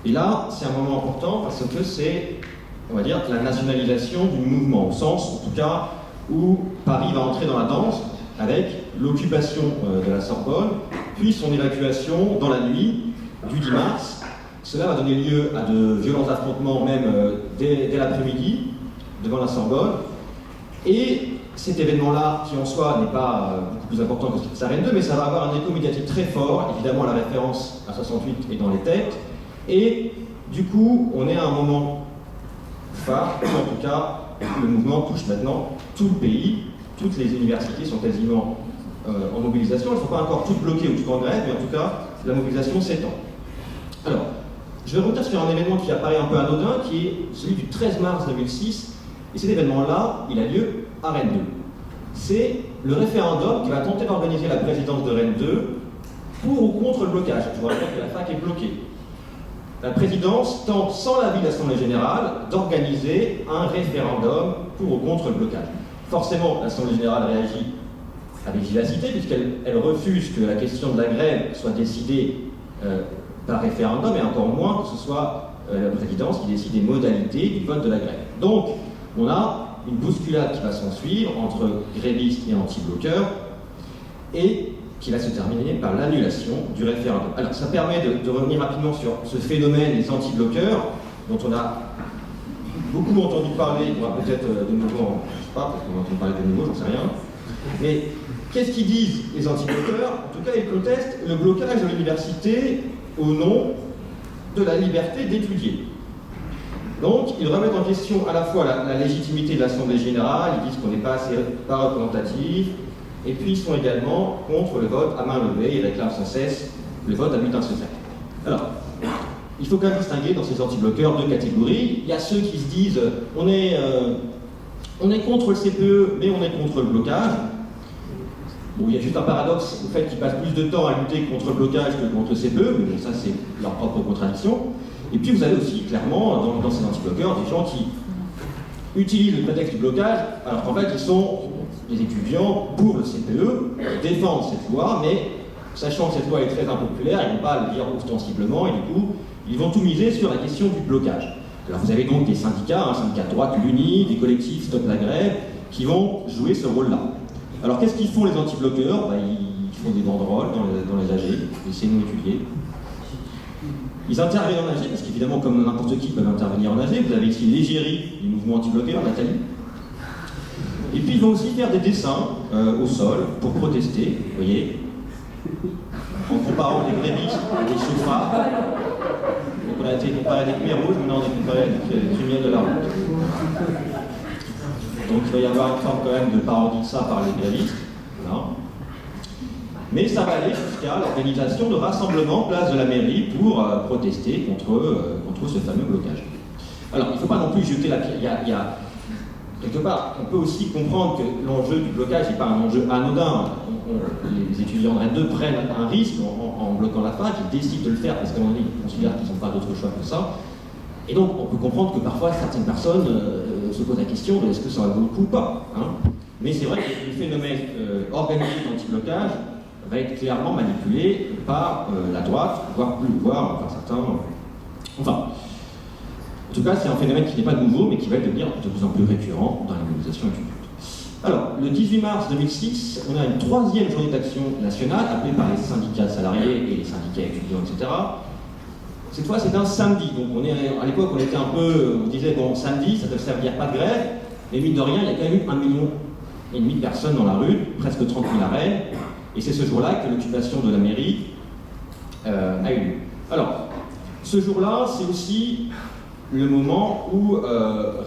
et là, c'est un moment important parce que c'est, on va dire, la nationalisation du mouvement, au sens, en tout cas, où Paris va entrer dans la danse avec l'occupation de la Sorbonne, puis son évacuation dans la nuit du 10 mars. Cela va donner lieu à de violents affrontements, même dès l'après-midi, devant la Sorbonne. Et cet événement-là, qui en soi n'est pas beaucoup plus important que ce qui s'arrête 2, mais ça va avoir un écho médiatique très fort. Évidemment, la référence à 68 est dans les têtes. Et du coup, on est à un moment phare, où en tout cas, le mouvement touche maintenant tout le pays. Toutes les universités sont quasiment en mobilisation. Elles ne sont pas encore toutes bloquées ou toutes en grève, mais en tout cas, la mobilisation s'étend. Alors, je vais revenir sur un événement qui apparaît un peu anodin, qui est celui du 13 mars 2006. Et cet événement-là, il a lieu à Rennes 2. C'est le référendum qui va tenter d'organiser la présidence de Rennes 2 pour ou contre le blocage. Je vous rappelle que la fac est bloquée. La présidence tente, sans l'avis de l'Assemblée générale, d'organiser un référendum pour ou contre le blocage. Forcément, l'Assemblée générale réagit avec vivacité, puisqu'elle refuse que la question de la grève soit décidée par référendum, et encore moins que ce soit la présidence qui décide des modalités du vote de la grève. Donc, on a une bousculade qui va s'en suivre entre grévistes et anti-bloqueurs, et qui va se terminer par l'annulation du référendum. Alors, ça permet de revenir rapidement sur ce phénomène des anti-bloqueurs, dont on a beaucoup entendu parler, on va peut-être de nouveau, je ne sais pas, peut-être qu'on va entendre parler de nouveau, j'en sais rien. Mais qu'est-ce qu'ils disent, les anti-bloqueurs? En tout cas, ils contestent le blocage de l'université au nom de la liberté d'étudier. Donc, ils remettent en question à la fois la légitimité de l'Assemblée générale, ils disent qu'on n'est pas assez représentatif, et puis ils sont également contre le vote à main levée, ils réclament sans cesse le vote à bulletin secret. Alors, il faut quand même distinguer dans ces anti-bloqueurs deux catégories. Il y a ceux qui se disent on est contre le CPE, mais on est contre le blocage. Bon, il y a juste un paradoxe au fait qu'ils passent plus de temps à lutter contre le blocage que contre le CPE, mais bon, ça c'est leur propre contradiction. Et puis vous avez aussi clairement dans ces anti-bloqueurs des gens qui utilisent le prétexte du blocage, alors qu'en fait ils sont des étudiants pour le CPE, défendent cette loi, mais sachant que cette loi est très impopulaire, ils ne vont pas le dire ostensiblement, et du coup, ils vont tout miser sur la question du blocage. Alors vous avez donc des syndicats, syndicats de droite, l'UNI, des collectifs Stop la grève, qui vont jouer ce rôle-là. Alors qu'est-ce qu'ils font les anti-bloqueurs? Ils font des banderoles dans les AG, laissez nous étudier. Ils interviennent en AG, parce qu'évidemment, comme n'importe qui peut intervenir en AG, vous avez ici l'égérie du mouvement anti-bloqueur, Nathalie. Et puis ils vont aussi faire des dessins au sol pour protester, vous voyez, en comparant les grévistes et les chauffards. Donc on a été comparé à des lumières rouges, maintenant on est comparé à des lumières de la route. Donc il va y avoir une forme quand même de parodie de ça par les grévistes. Voilà. Mais ça va aller jusqu'à l'organisation de rassemblements place de la mairie pour protester contre ce fameux blocage. Alors il ne faut pas non plus jeter la pierre. Il y a quelque part, on peut aussi comprendre que l'enjeu du blocage n'est pas un enjeu anodin. Les étudiants de Rennes 2 prennent un risque en bloquant la fac, ils décident de le faire parce qu'à un moment donné, ils considèrent qu'ils n'ont pas d'autre choix que ça. Et donc, on peut comprendre que parfois, certaines personnes se posent la question de est-ce que ça va vaut le coup ou pas. Mais c'est vrai que le phénomène organisé d'anti-blocage va être clairement manipulé par la droite, voire par certains. Enfin. En tout cas, c'est un phénomène qui n'est pas nouveau, mais qui va devenir de plus en plus récurrent dans la mobilisation étudiante. Alors, le 18 mars 2006, on a une troisième journée d'action nationale, appelée par les syndicats salariés et les syndicats étudiants, etc. Cette fois, c'est un samedi. Donc, à l'époque, on était un peu, on disait, bon, samedi, ça ne veut dire pas de grève, mais mine de rien, il y a quand même eu 1,5 million de personnes dans la rue, presque 30 000 à Rennes, et c'est ce jour-là que l'occupation de la mairie a eu lieu. Alors, ce jour-là, c'est aussi le moment où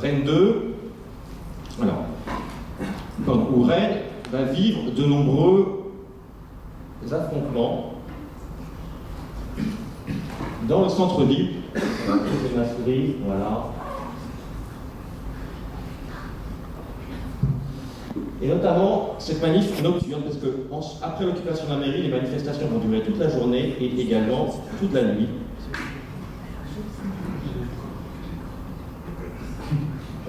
Rennes 2, où Rennes va vivre de nombreux affrontements dans le centre-ville. Je ma souris, voilà. Et notamment cette manif nocturne, parce que après l'occupation de la mairie, les manifestations vont durer toute la journée et également toute la nuit.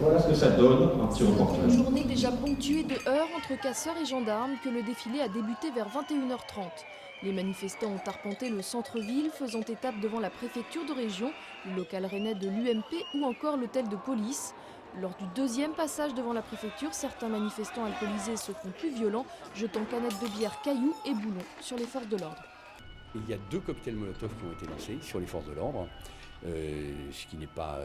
Voilà que ça donne, un petit reportage. Une journée déjà ponctuée de heurts entre casseurs et gendarmes que le défilé a débuté vers 21h30. Les manifestants ont arpenté le centre-ville, faisant étape devant la préfecture de région, le local rennais de l'UMP ou encore l'hôtel de police. Lors du deuxième passage devant la préfecture, certains manifestants alcoolisés se font plus violents, jetant canettes de bière, cailloux et boulons sur les forces de l'ordre. Il y a 2 cocktails Molotov qui ont été lancés sur les forces de l'ordre, ce qui n'est pas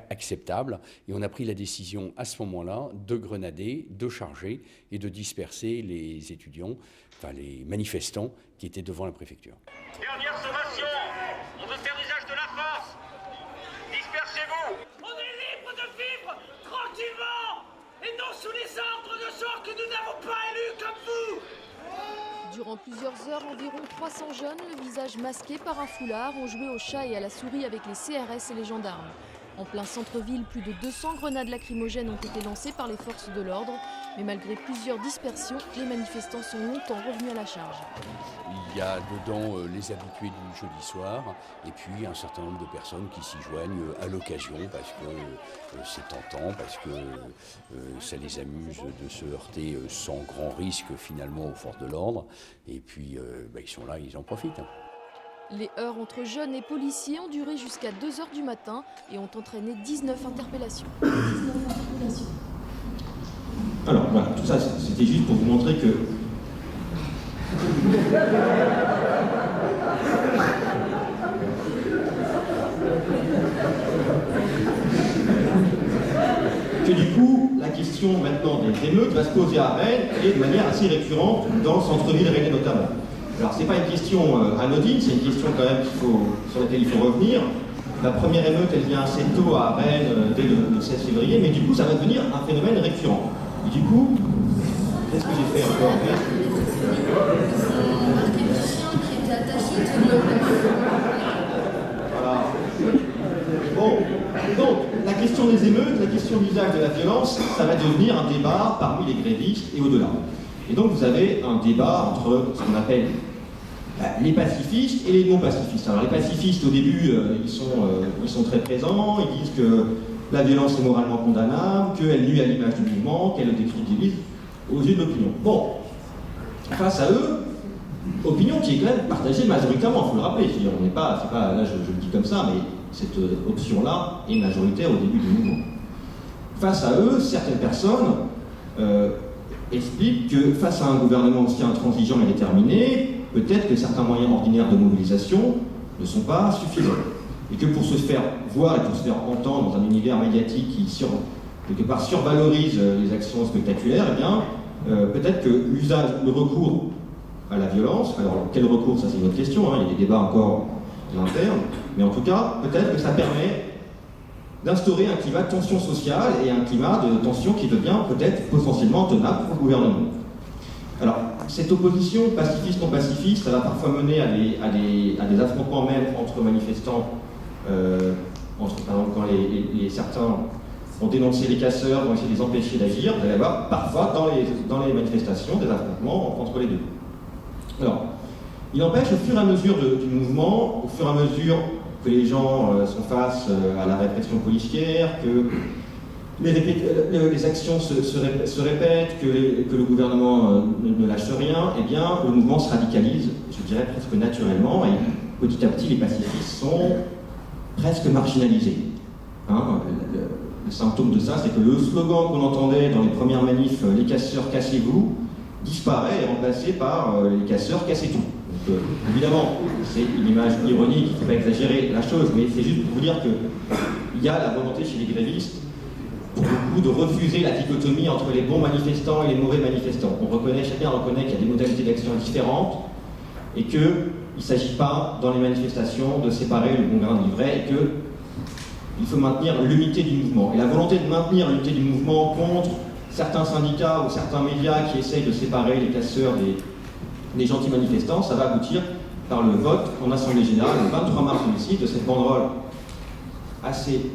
acceptable. Et on a pris la décision à ce moment-là de grenader, de charger et de disperser les étudiants, enfin les manifestants qui étaient devant la préfecture. Dernière sommation, on veut faire usage de la force. Dispersez-vous. On est libre de vivre tranquillement et non sous les ordres de gens que nous n'avons pas élus comme vous. Durant plusieurs heures, environ 300 jeunes, le visage masqué par un foulard, ont joué au chat et à la souris avec les CRS et les gendarmes. En plein centre-ville, plus de 200 grenades lacrymogènes ont été lancées par les forces de l'ordre. Mais malgré plusieurs dispersions, les manifestants sont longtemps revenus à la charge. Il y a dedans les habitués du jeudi soir et puis un certain nombre de personnes qui s'y joignent à l'occasion parce que c'est tentant, parce que ça les amuse de se heurter sans grand risque finalement aux forces de l'ordre. Et puis ils sont là, ils en profitent. Les heurts entre jeunes et policiers ont duré jusqu'à 2h du matin et ont entraîné 19 interpellations. Alors voilà, tout ça c'était juste pour vous montrer que du coup, la question maintenant des émeutes va se poser à Rennes et de manière assez récurrente dans le centre-ville rennais notamment. Alors c'est pas une question anodine, c'est une question quand même sur laquelle il faut revenir. La première émeute, elle vient assez tôt à Rennes, dès le 16 février, mais du coup ça va devenir un phénomène récurrent. Et du coup, qu'est-ce que j'ai fait encore ? Voilà. Bon, donc la question des émeutes, la question de l'usage de la violence, ça va devenir un débat parmi les grévistes et au-delà. Et donc vous avez un débat entre ce qu'on appelle les pacifistes et les non-pacifistes. Alors les pacifistes, au début, ils sont très présents, ils disent que la violence est moralement condamnable, qu'elle nuit à l'image du mouvement, qu'elle le décrédibilise aux yeux de l'opinion. Bon, face à eux, opinion qui est quand même partagée majoritairement, il faut le rappeler. On n'est pas, là je le dis comme ça, mais cette option-là est majoritaire au début du mouvement. Face à eux, certaines personnes expliquent que face à un gouvernement aussi intransigeant et déterminé, peut-être que certains moyens ordinaires de mobilisation ne sont pas suffisants. Et que pour se faire voir et pour se faire entendre dans un univers médiatique qui, quelque part, survalorise les actions spectaculaires, eh bien, peut-être que le recours à la violence, alors quel recours, ça c'est une autre question, il y a des débats encore internes, mais en tout cas, peut-être que ça permet d'instaurer un climat de tension sociale et un climat de tension qui devient peut-être potentiellement tenable pour le gouvernement. Alors, cette opposition pacifiste-non pacifiste, ça va parfois mener à des affrontements même entre manifestants, par exemple quand certains ont dénoncé les casseurs, ont essayé de les empêcher d'agir, vous allez avoir parfois dans les manifestations des affrontements entre les deux. Alors, il n'empêche, au fur et à mesure du mouvement, au fur et à mesure que les gens sont face à la répression policière, que les actions se répètent, que le gouvernement ne lâche rien, eh bien, le mouvement se radicalise, je dirais presque naturellement, et petit à petit, les pacifistes sont presque marginalisés. Le symptôme de ça, c'est que le slogan qu'on entendait dans les premières manifs, « Les casseurs, cassez-vous », disparaît et est remplacé par « Les casseurs, cassez tout ». Donc, évidemment, c'est une image ironique, il ne faut pas exagérer la chose, mais c'est juste pour vous dire qu'il y a la volonté chez les grévistes, pour beaucoup, de refuser la dichotomie entre les bons manifestants et les mauvais manifestants. Chacun reconnaît qu'il y a des modalités d'action différentes et qu'il ne s'agit pas, dans les manifestations, de séparer le bon grain du vrai et qu'il faut maintenir l'unité du mouvement. Et la volonté de maintenir l'unité du mouvement contre certains syndicats ou certains médias qui essayent de séparer les casseurs des gentils manifestants, ça va aboutir par le vote en Assemblée Générale le 23 mars 2006 de cette banderole assez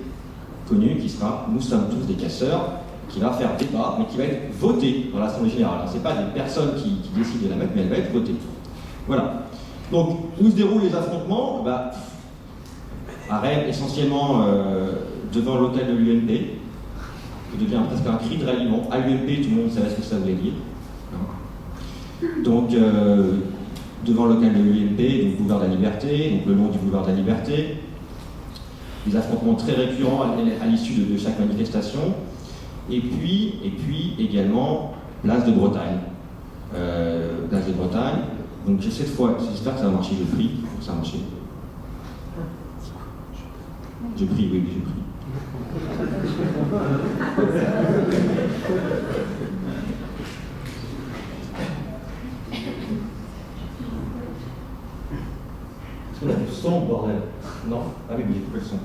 connue qui sera « Nous sommes tous des casseurs », qui va faire débat, mais qui va être votée dans l'Assemblée Générale. Ce n'est pas des personnes qui décident de la mettre, mais elle va être votée. Voilà. Donc, où se déroulent les affrontements ? À Rennes, essentiellement devant l'hôtel de l'UMP, qui devient presque un cri de ralliement. À l'UMP, tout le monde savait ce que ça voulait dire. Donc, devant le local de l'UMP, donc boulevard de la Liberté, donc le long du boulevard de la Liberté, des affrontements très récurrents à l'issue de chaque manifestation, et puis également place de Bretagne. Place de Bretagne. Donc cette fois, j'espère que ça va marcher, je prie pour que ça marche. Je prie, oui, je prie. Est-ce qu'on a du son, bordel? Non? Ah oui, mais j'ai coupé le son.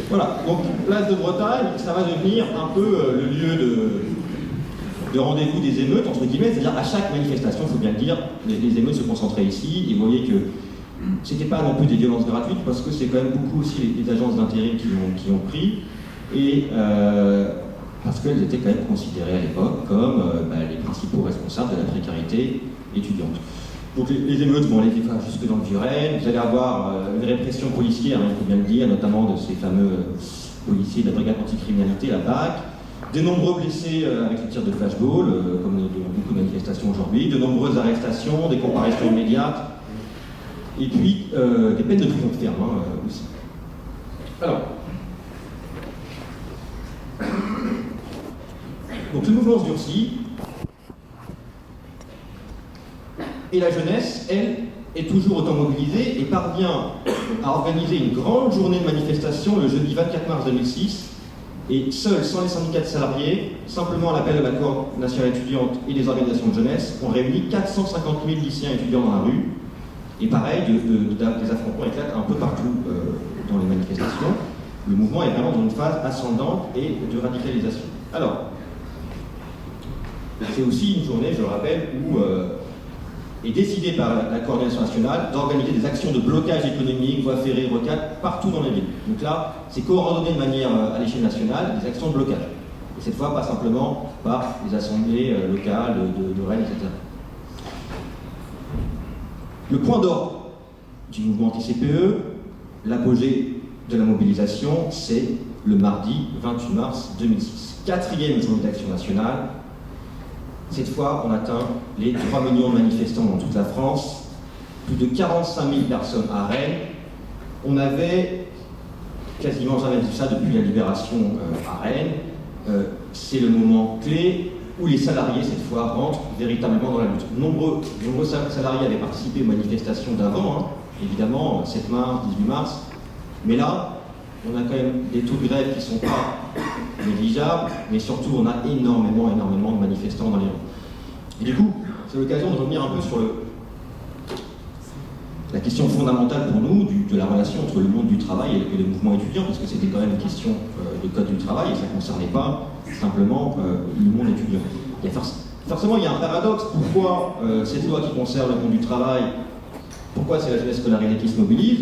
Voilà, donc place de Bretagne, ça va devenir un peu le lieu de rendez-vous des émeutes, entre guillemets, c'est-à-dire à chaque manifestation, il faut bien le dire, les émeutes se concentraient ici, et vous voyez que c'était pas non plus des violences gratuites, parce que c'est quand même beaucoup aussi les agences d'intérim qui ont pris, et parce qu'elles étaient quand même considérées à l'époque comme les principaux responsables de la précarité étudiante. Donc les émeutes vont aller jusque dans le Vieux-Rhin, vous allez avoir une répression policière, il faut bien le dire, notamment de ces fameux policiers de la brigade anticriminalité, la BAC, de nombreux blessés avec le tir de flashball, comme dans beaucoup de manifestations aujourd'hui, de nombreuses arrestations, des comparaisons immédiates, et puis des peines de prison ferme aussi. Alors, donc le mouvement se durcit, et la jeunesse, elle, est toujours autant mobilisée et parvient à organiser une grande journée de manifestation le jeudi 24 mars 2006, et seuls, sans les syndicats de salariés, simplement à l'appel de la Coordination nationale étudiante et des organisations de jeunesse, ont réuni 450 000 lycéens étudiants dans la rue, et pareil, des affrontements éclatent un peu partout dans les manifestations. Le mouvement est vraiment dans une phase ascendante et de radicalisation. Alors, c'est aussi une journée, je le rappelle, où est décidé par la Coordination nationale d'organiser des actions de blocage économique, voies ferrées, rocades, partout dans les villes. Donc là, c'est coordonné de manière à l'échelle nationale des actions de blocage. Et cette fois, pas simplement par les assemblées locales de Rennes, etc. Le point d'ordre du mouvement anti-CPE, l'apogée de la mobilisation, c'est le mardi 28 mars 2006. 4e journée d'action nationale. Cette fois, on atteint les 3 millions de manifestants dans toute la France, plus de 45 000 personnes à Rennes. On avait quasiment jamais vu ça depuis la libération à Rennes. C'est le moment clé où les salariés, cette fois, rentrent véritablement dans la lutte. Nombreux salariés avaient participé aux manifestations d'avant, évidemment, 7 mars, 18 mars. Mais là, on a quand même des taux de grève qui ne sont pas négligeables, mais surtout on a énormément de manifestants dans les rues. Et du coup, c'est l'occasion de revenir un peu sur la question fondamentale pour nous de la relation entre le monde du travail et le mouvement étudiant, parce que c'était quand même une question de code du travail et ça ne concernait pas simplement le monde étudiant. Forcément, il y a un paradoxe. Pourquoi cette loi qui concerne le monde du travail, pourquoi c'est la jeunesse scolarisée qui se mobilise?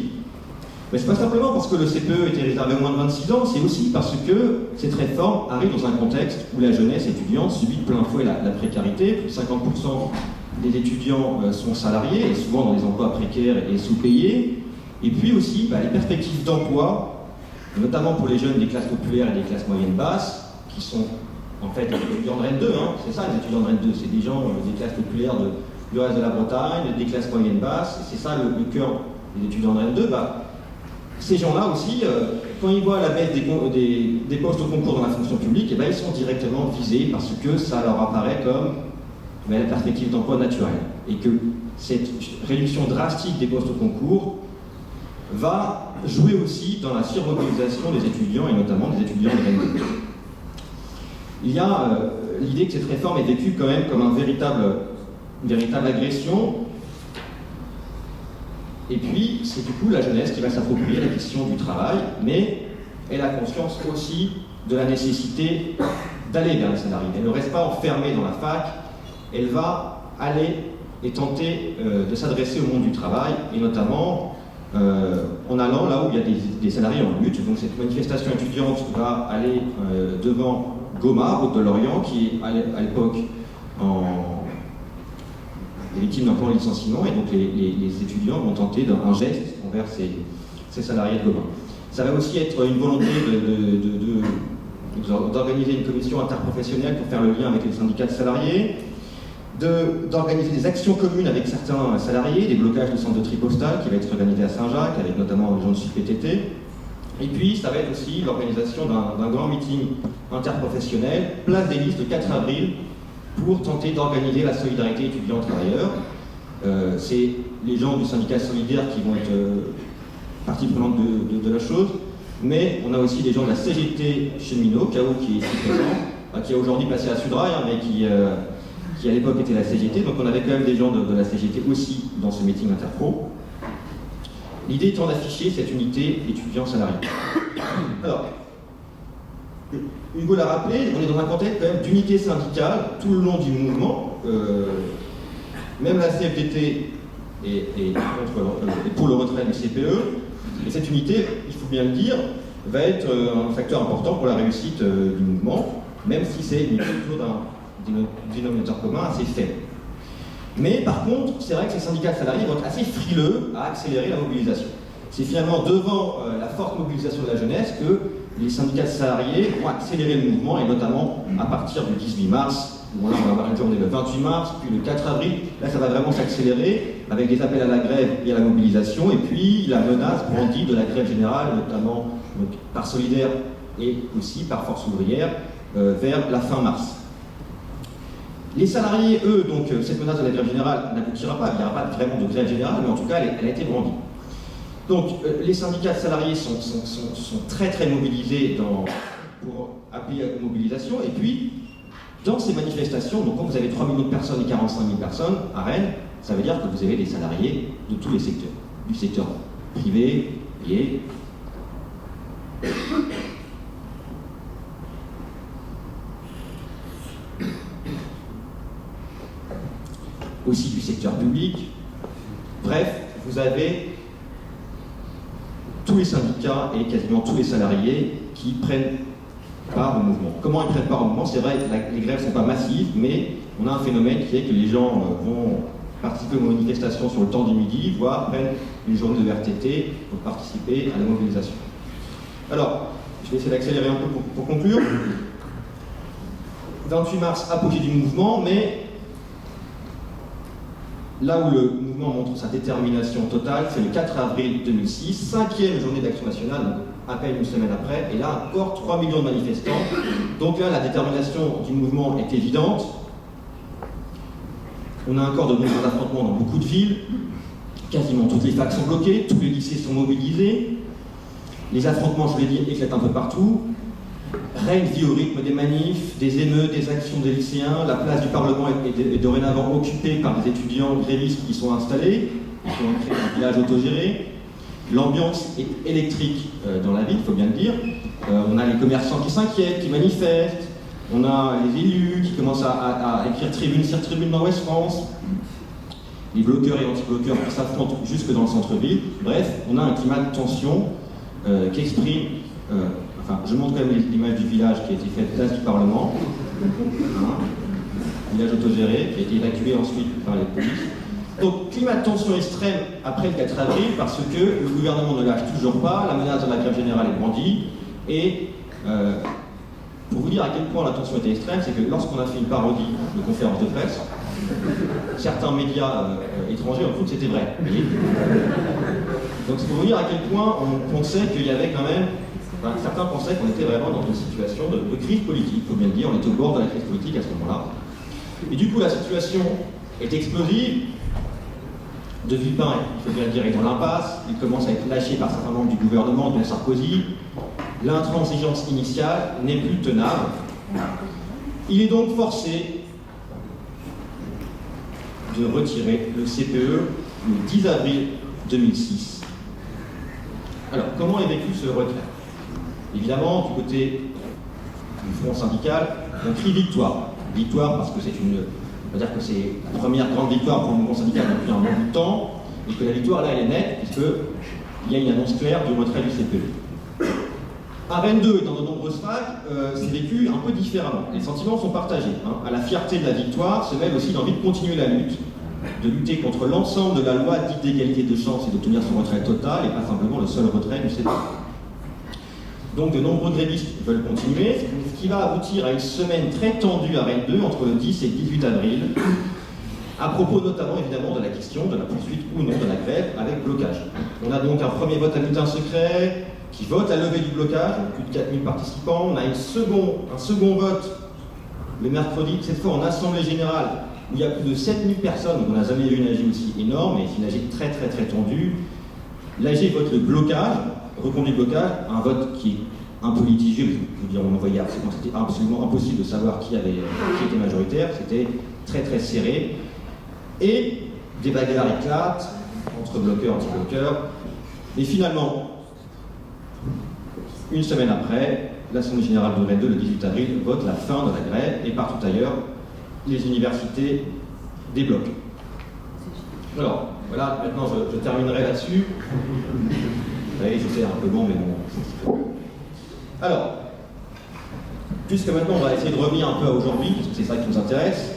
Mais c'est pas simplement parce que le CPE était réservé aux moins de 26 ans, c'est aussi parce que cette réforme arrive dans un contexte où la jeunesse étudiante subit de plein fouet la précarité. Plus de 50% des étudiants sont salariés, et souvent dans des emplois précaires et sous-payés. Et puis aussi, les perspectives d'emploi, notamment pour les jeunes des classes populaires et des classes moyennes basses, qui sont en fait les étudiants de Rennes 2, c'est ça les étudiants de Rennes 2, c'est des gens des classes populaires du reste de la Bretagne, des classes moyennes basses, c'est ça le cœur des étudiants de Rennes 2. Ces gens-là aussi, quand ils voient la baisse des postes au concours dans la fonction publique, ils sont directement visés parce que ça leur apparaît comme la perspective d'emploi naturelle. Et que cette réduction drastique des postes au concours va jouer aussi dans la surmobilisation des étudiants, et notamment des étudiants de Rennes 2. Il y a l'idée que cette réforme est vécue quand même comme une véritable agression Et puis, c'est du coup la jeunesse qui va s'approprier la question du travail, mais elle a conscience aussi de la nécessité d'aller vers les salariés. Elle ne reste pas enfermée dans la fac, elle va aller et tenter de s'adresser au monde du travail, et notamment en allant là où il y a des salariés en lutte. Donc cette manifestation étudiante va aller devant Goma, route de Lorient, qui est à l'époque victime d'un plan de licenciement, et donc les étudiants vont tenter un geste envers ces salariés de Goma. Ça va aussi être une volonté d'organiser une commission interprofessionnelle pour faire le lien avec les syndicats de salariés, d'organiser des actions communes avec certains salariés, des blocages de centres de tri postal qui va être organisé à Saint-Jacques, avec notamment les gens de SUPTT. Et puis, ça va être aussi l'organisation d'un grand meeting interprofessionnel, place des listes le 4 avril, pour tenter d'organiser la solidarité étudiant-travailleur. C'est les gens du syndicat solidaire qui vont être partie prenante de la chose, mais on a aussi des gens de la CGT cheminot, KO qui est ici présent, qui a aujourd'hui passé à Sudrail, hein, mais qui à l'époque était la CGT, donc on avait quand même des gens de la CGT aussi dans ce meeting interpro. L'idée étant d'afficher cette unité étudiant-salarié. Alors, Hugo l'a rappelé, on est dans un contexte quand même d'unité syndicale tout le long du mouvement. Même la CFDT est pour le retrait du CPE, et cette unité, il faut bien le dire, va être un facteur important pour la réussite du mouvement, même si c'est une unité autour d'un dénominateur commun assez faible. Mais par contre, c'est vrai que ces syndicats de salariés vont être assez frileux à accélérer la mobilisation. C'est finalement devant la forte mobilisation de la jeunesse que les syndicats de salariés vont accélérer le mouvement, et notamment à partir du 18 mars, où là on va avoir une journée le 28 mars, puis le 4 avril, là ça va vraiment s'accélérer, avec des appels à la grève et à la mobilisation, et puis la menace brandie de la grève générale, notamment par Solidaire et aussi par Force ouvrière, vers la fin mars. Les salariés, eux, donc cette menace de la grève générale n'aboutira pas, il n'y aura pas vraiment de grève générale, mais en tout cas elle a été brandie. Donc les syndicats de salariés sont très très mobilisés pour appeler à la mobilisation, et puis dans ces manifestations, donc quand vous avez 3 millions de personnes et 45 000 personnes à Rennes, ça veut dire que vous avez des salariés de tous les secteurs, du secteur privé et aussi du secteur public. Bref, vous avez tous les syndicats et quasiment tous les salariés qui prennent part au mouvement. Comment ils prennent part au mouvement? C'est vrai que les grèves ne sont pas massives, mais on a un phénomène qui est que les gens vont participer aux manifestations sur le temps du midi, voire prennent une journée de RTT pour participer à la mobilisation. Alors, je vais essayer d'accélérer un peu pour conclure. 28 mars, apogée du mouvement, mais là où le mouvement montre sa détermination totale, c'est le 4 avril 2006, 5e journée d'action nationale, donc à peine une semaine après, et là encore 3 millions de manifestants. Donc là, la détermination du mouvement est évidente. On a encore de nombreux affrontements dans beaucoup de villes, quasiment toutes les facs sont bloquées, tous les lycées sont mobilisés, les affrontements, je l'ai dit, éclatent un peu partout. Rennes vit au rythme des manifs, des émeutes, des actions des lycéens. La place du Parlement est dorénavant occupée par des étudiants grévistes qui sont installés, qui ont créé un village autogéré. L'ambiance est électrique dans la ville, il faut bien le dire. On a les commerçants qui s'inquiètent, qui manifestent. On a les élus qui commencent à écrire tribune sur tribune dans Ouest France. Les bloqueurs et anti-bloqueurs qui s'affrontent jusque dans le centre-ville. Bref, on a un climat de tension qu'exprime... Enfin, je montre quand même l'image du village qui a été faite place du Parlement. Village autogéré, qui a été évacué ensuite par les polices. Donc, climat de tension extrême après le 4 avril, parce que le gouvernement ne lâche toujours pas, la menace de la grève générale est brandie, et pour vous dire à quel point la tension était extrême, c'est que lorsqu'on a fait une parodie de conférence de presse, certains médias étrangers ont cru que c'était vrai. Donc c'est pour vous dire à quel point on pensait qu'il y avait quand même... Enfin, certains pensaient qu'on était vraiment dans une situation de crise politique, il faut bien le dire, on était au bord de la crise politique à ce moment-là. Et du coup, la situation est explosive. De Villepin, il faut bien le dire, est dans l'impasse. Il commence à être lâché par certains membres du gouvernement, dont Sarkozy. L'intransigeance initiale n'est plus tenable. Il est donc forcé de retirer le CPE le 10 avril 2006. Alors, comment est vécu ce retrait? Évidemment, du côté du front syndical, on crie victoire. Victoire parce que on va dire que c'est la première grande victoire pour le mouvement syndical depuis un bon bout de temps, et que la victoire là elle est nette, puisqu'il y a une annonce claire du retrait du CPE. À Rennes 2 et dans de nombreuses facs, c'est vécu un peu différemment. Les sentiments sont partagés. À la fierté de la victoire se mêle aussi l'envie de continuer la lutte, de lutter contre l'ensemble de la loi dite d'égalité de chance et d'obtenir son retrait total, et pas simplement le seul retrait du CPE. Donc de nombreux grévistes veulent continuer, ce qui va aboutir à une semaine très tendue à Rennes 2 entre le 10 et le 18 avril, à propos notamment évidemment de la question de la poursuite ou non de la grève avec blocage. On a donc un premier vote à bulletin secret qui vote la levée du blocage, plus de 4000 participants. On a un second vote le mercredi, cette fois en assemblée générale, où il y a plus de 7000 personnes, donc on n'a jamais vu une AG aussi énorme, et c'est une AG très très très tendue. L'AG vote le blocage, reconduit le blocage, un vote qui est un peu litigieux, je veux dire, on voyait c'était absolument impossible de savoir qui était majoritaire, c'était très très serré, et des bagarres éclatent entre bloqueurs et anti-bloqueurs, et finalement, une semaine après, l'Assemblée générale de Rennes 2, le 18 avril, vote la fin de la grève, et partout ailleurs, les universités débloquent. Alors, voilà, maintenant je terminerai là-dessus. Oui, je sais, un peu long, mais bon. Alors, puisque maintenant on va essayer de revenir un peu à aujourd'hui, parce que c'est ça qui nous intéresse.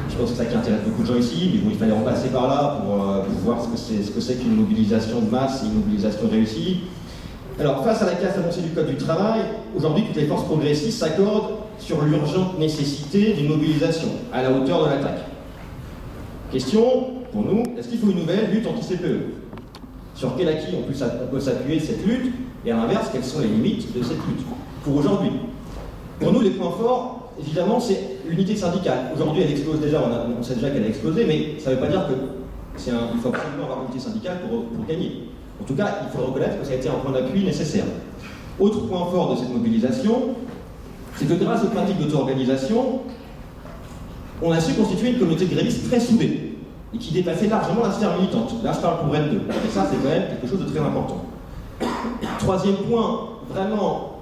Je pense que c'est ça qui intéresse beaucoup de gens ici, mais bon, il fallait en passer par là pour voir ce que c'est qu'une mobilisation de masse et une mobilisation réussie. Alors, face à la casse annoncée du Code du travail, aujourd'hui, toutes les forces progressistes s'accordent sur l'urgente nécessité d'une mobilisation à la hauteur de l'attaque. Question, pour nous, est-ce qu'il faut une nouvelle lutte anti-CPE? Sur quel acquis on peut s'appuyer de cette lutte, et à l'inverse, quelles sont les limites de cette lutte pour aujourd'hui? Pour nous, les points forts, évidemment, c'est l'unité syndicale. Aujourd'hui, elle explose déjà, on sait déjà qu'elle a explosé, mais ça ne veut pas dire qu'il faut absolument avoir l'unité syndicale pour gagner. En tout cas, il faut reconnaître que ça a été un point d'appui nécessaire. Autre point fort de cette mobilisation, c'est que grâce aux pratiques d'auto-organisation, on a su constituer une communauté de grévistes très soudée, et qui dépassait largement la sphère militante. Là, je parle pour Rennes 2. Et ça, c'est quand même quelque chose de très important. Troisième point, vraiment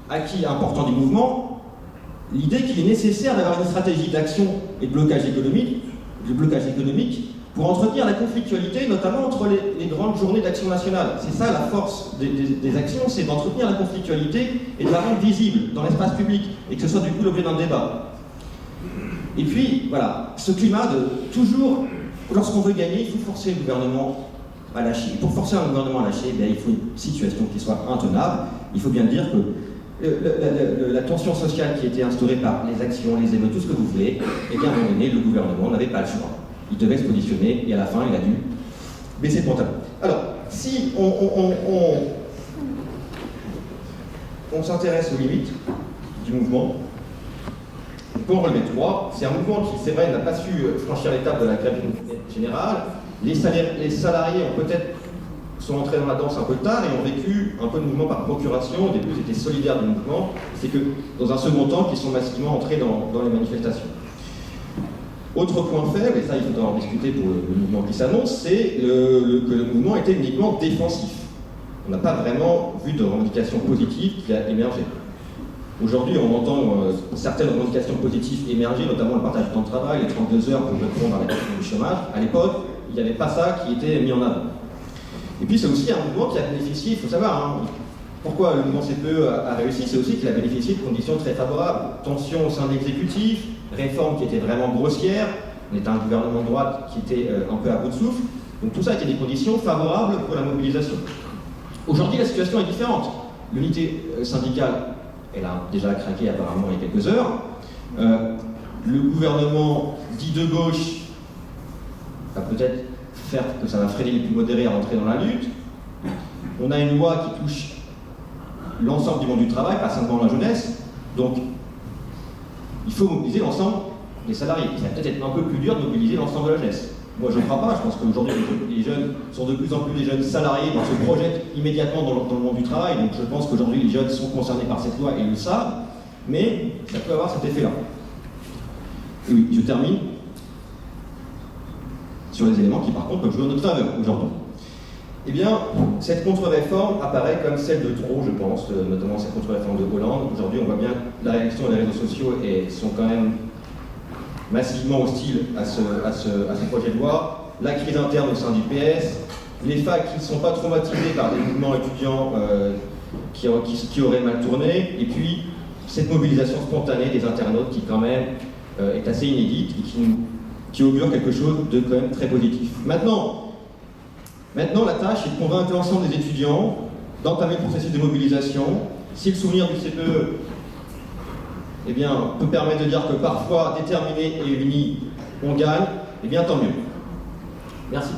acquis important du mouvement, l'idée qu'il est nécessaire d'avoir une stratégie d'action et de blocage économique pour entretenir la conflictualité, notamment entre les grandes journées d'action nationale. C'est ça la force des actions, c'est d'entretenir la conflictualité et de la rendre visible dans l'espace public, et que ce soit du coup l'objet d'un débat. Et puis, voilà, ce climat de toujours, lorsqu'on veut gagner, il faut forcer le gouvernement à lâcher. Et pour forcer un gouvernement à lâcher, il faut une situation qui soit intenable. Il faut bien dire que la tension sociale qui a été instaurée par les actions, les émeutes, tout ce que vous voulez, eh bien, à un moment donné, le gouvernement n'avait pas le choix. Il devait se positionner, et à la fin, il a dû baisser le pantalon. Alors, si on s'intéresse aux limites du mouvement, on peut en relever trois. C'est un mouvement qui, c'est vrai, n'a pas su franchir l'étape de la grève générale. Les salariés ont peut-être sont entrés dans la danse un peu tard et ont vécu un peu le mouvement par procuration. Au début, ils étaient solidaires du mouvement. C'est que, dans un second temps, qu'ils sont massivement entrés dans les manifestations. Autre point faible, et ça il faudra en discuter pour le mouvement qui s'annonce, c'est que le mouvement était uniquement défensif. On n'a pas vraiment vu de revendications positives qui a émergé. Aujourd'hui, on entend certaines revendications positives émerger, notamment le partage du temps de travail, les 32 heures pour répondre à la question du chômage. À l'époque, il n'y avait pas ça qui était mis en avant. Et puis c'est aussi un mouvement qui a bénéficié, il faut savoir, pourquoi le mouvement CPE a réussi, c'est aussi qu'il a bénéficié de conditions très favorables. Tensions au sein de l'exécutif, réformes qui étaient vraiment grossières, on était un gouvernement de droite qui était un peu à bout de souffle, donc tout ça était des conditions favorables pour la mobilisation. Aujourd'hui, la situation est différente. L'unité syndicale, elle a déjà craqué apparemment il y a quelques heures. Le gouvernement dit de gauche va peut-être faire que ça va freiner les plus modérés à rentrer dans la lutte. On a une loi qui touche l'ensemble du monde du travail, pas simplement la jeunesse. Donc, il faut mobiliser l'ensemble des salariés. Ça va peut-être être un peu plus dur de mobiliser l'ensemble de la jeunesse. Moi, je ne crois pas. Je pense qu'aujourd'hui, les jeunes sont de plus en plus des jeunes salariés, donc se projettent immédiatement dans le monde du travail. Donc, je pense qu'aujourd'hui, les jeunes sont concernés par cette loi et le savent. Mais ça peut avoir cet effet-là. Et oui, je termine. sur des éléments qui par contre peuvent jouer en notre faveur aujourd'hui. Eh bien, cette contre-réforme apparaît comme celle de trop, je pense, notamment cette contre-réforme de Hollande. Aujourd'hui, on voit bien la réaction des réseaux sociaux et sont quand même massivement hostiles à ce projet de loi. La crise interne au sein du PS, les facs qui ne sont pas traumatisés par des mouvements étudiants qui auraient mal tourné, et puis cette mobilisation spontanée des internautes qui quand même est assez inédite et qui augure quelque chose de quand même très positif. Maintenant, la tâche est de convaincre l'ensemble des étudiants d'entamer le processus de mobilisation. Si le souvenir du CPE eh bien, peut permettre de dire que parfois, déterminés et unis, on gagne, eh bien tant mieux. Merci.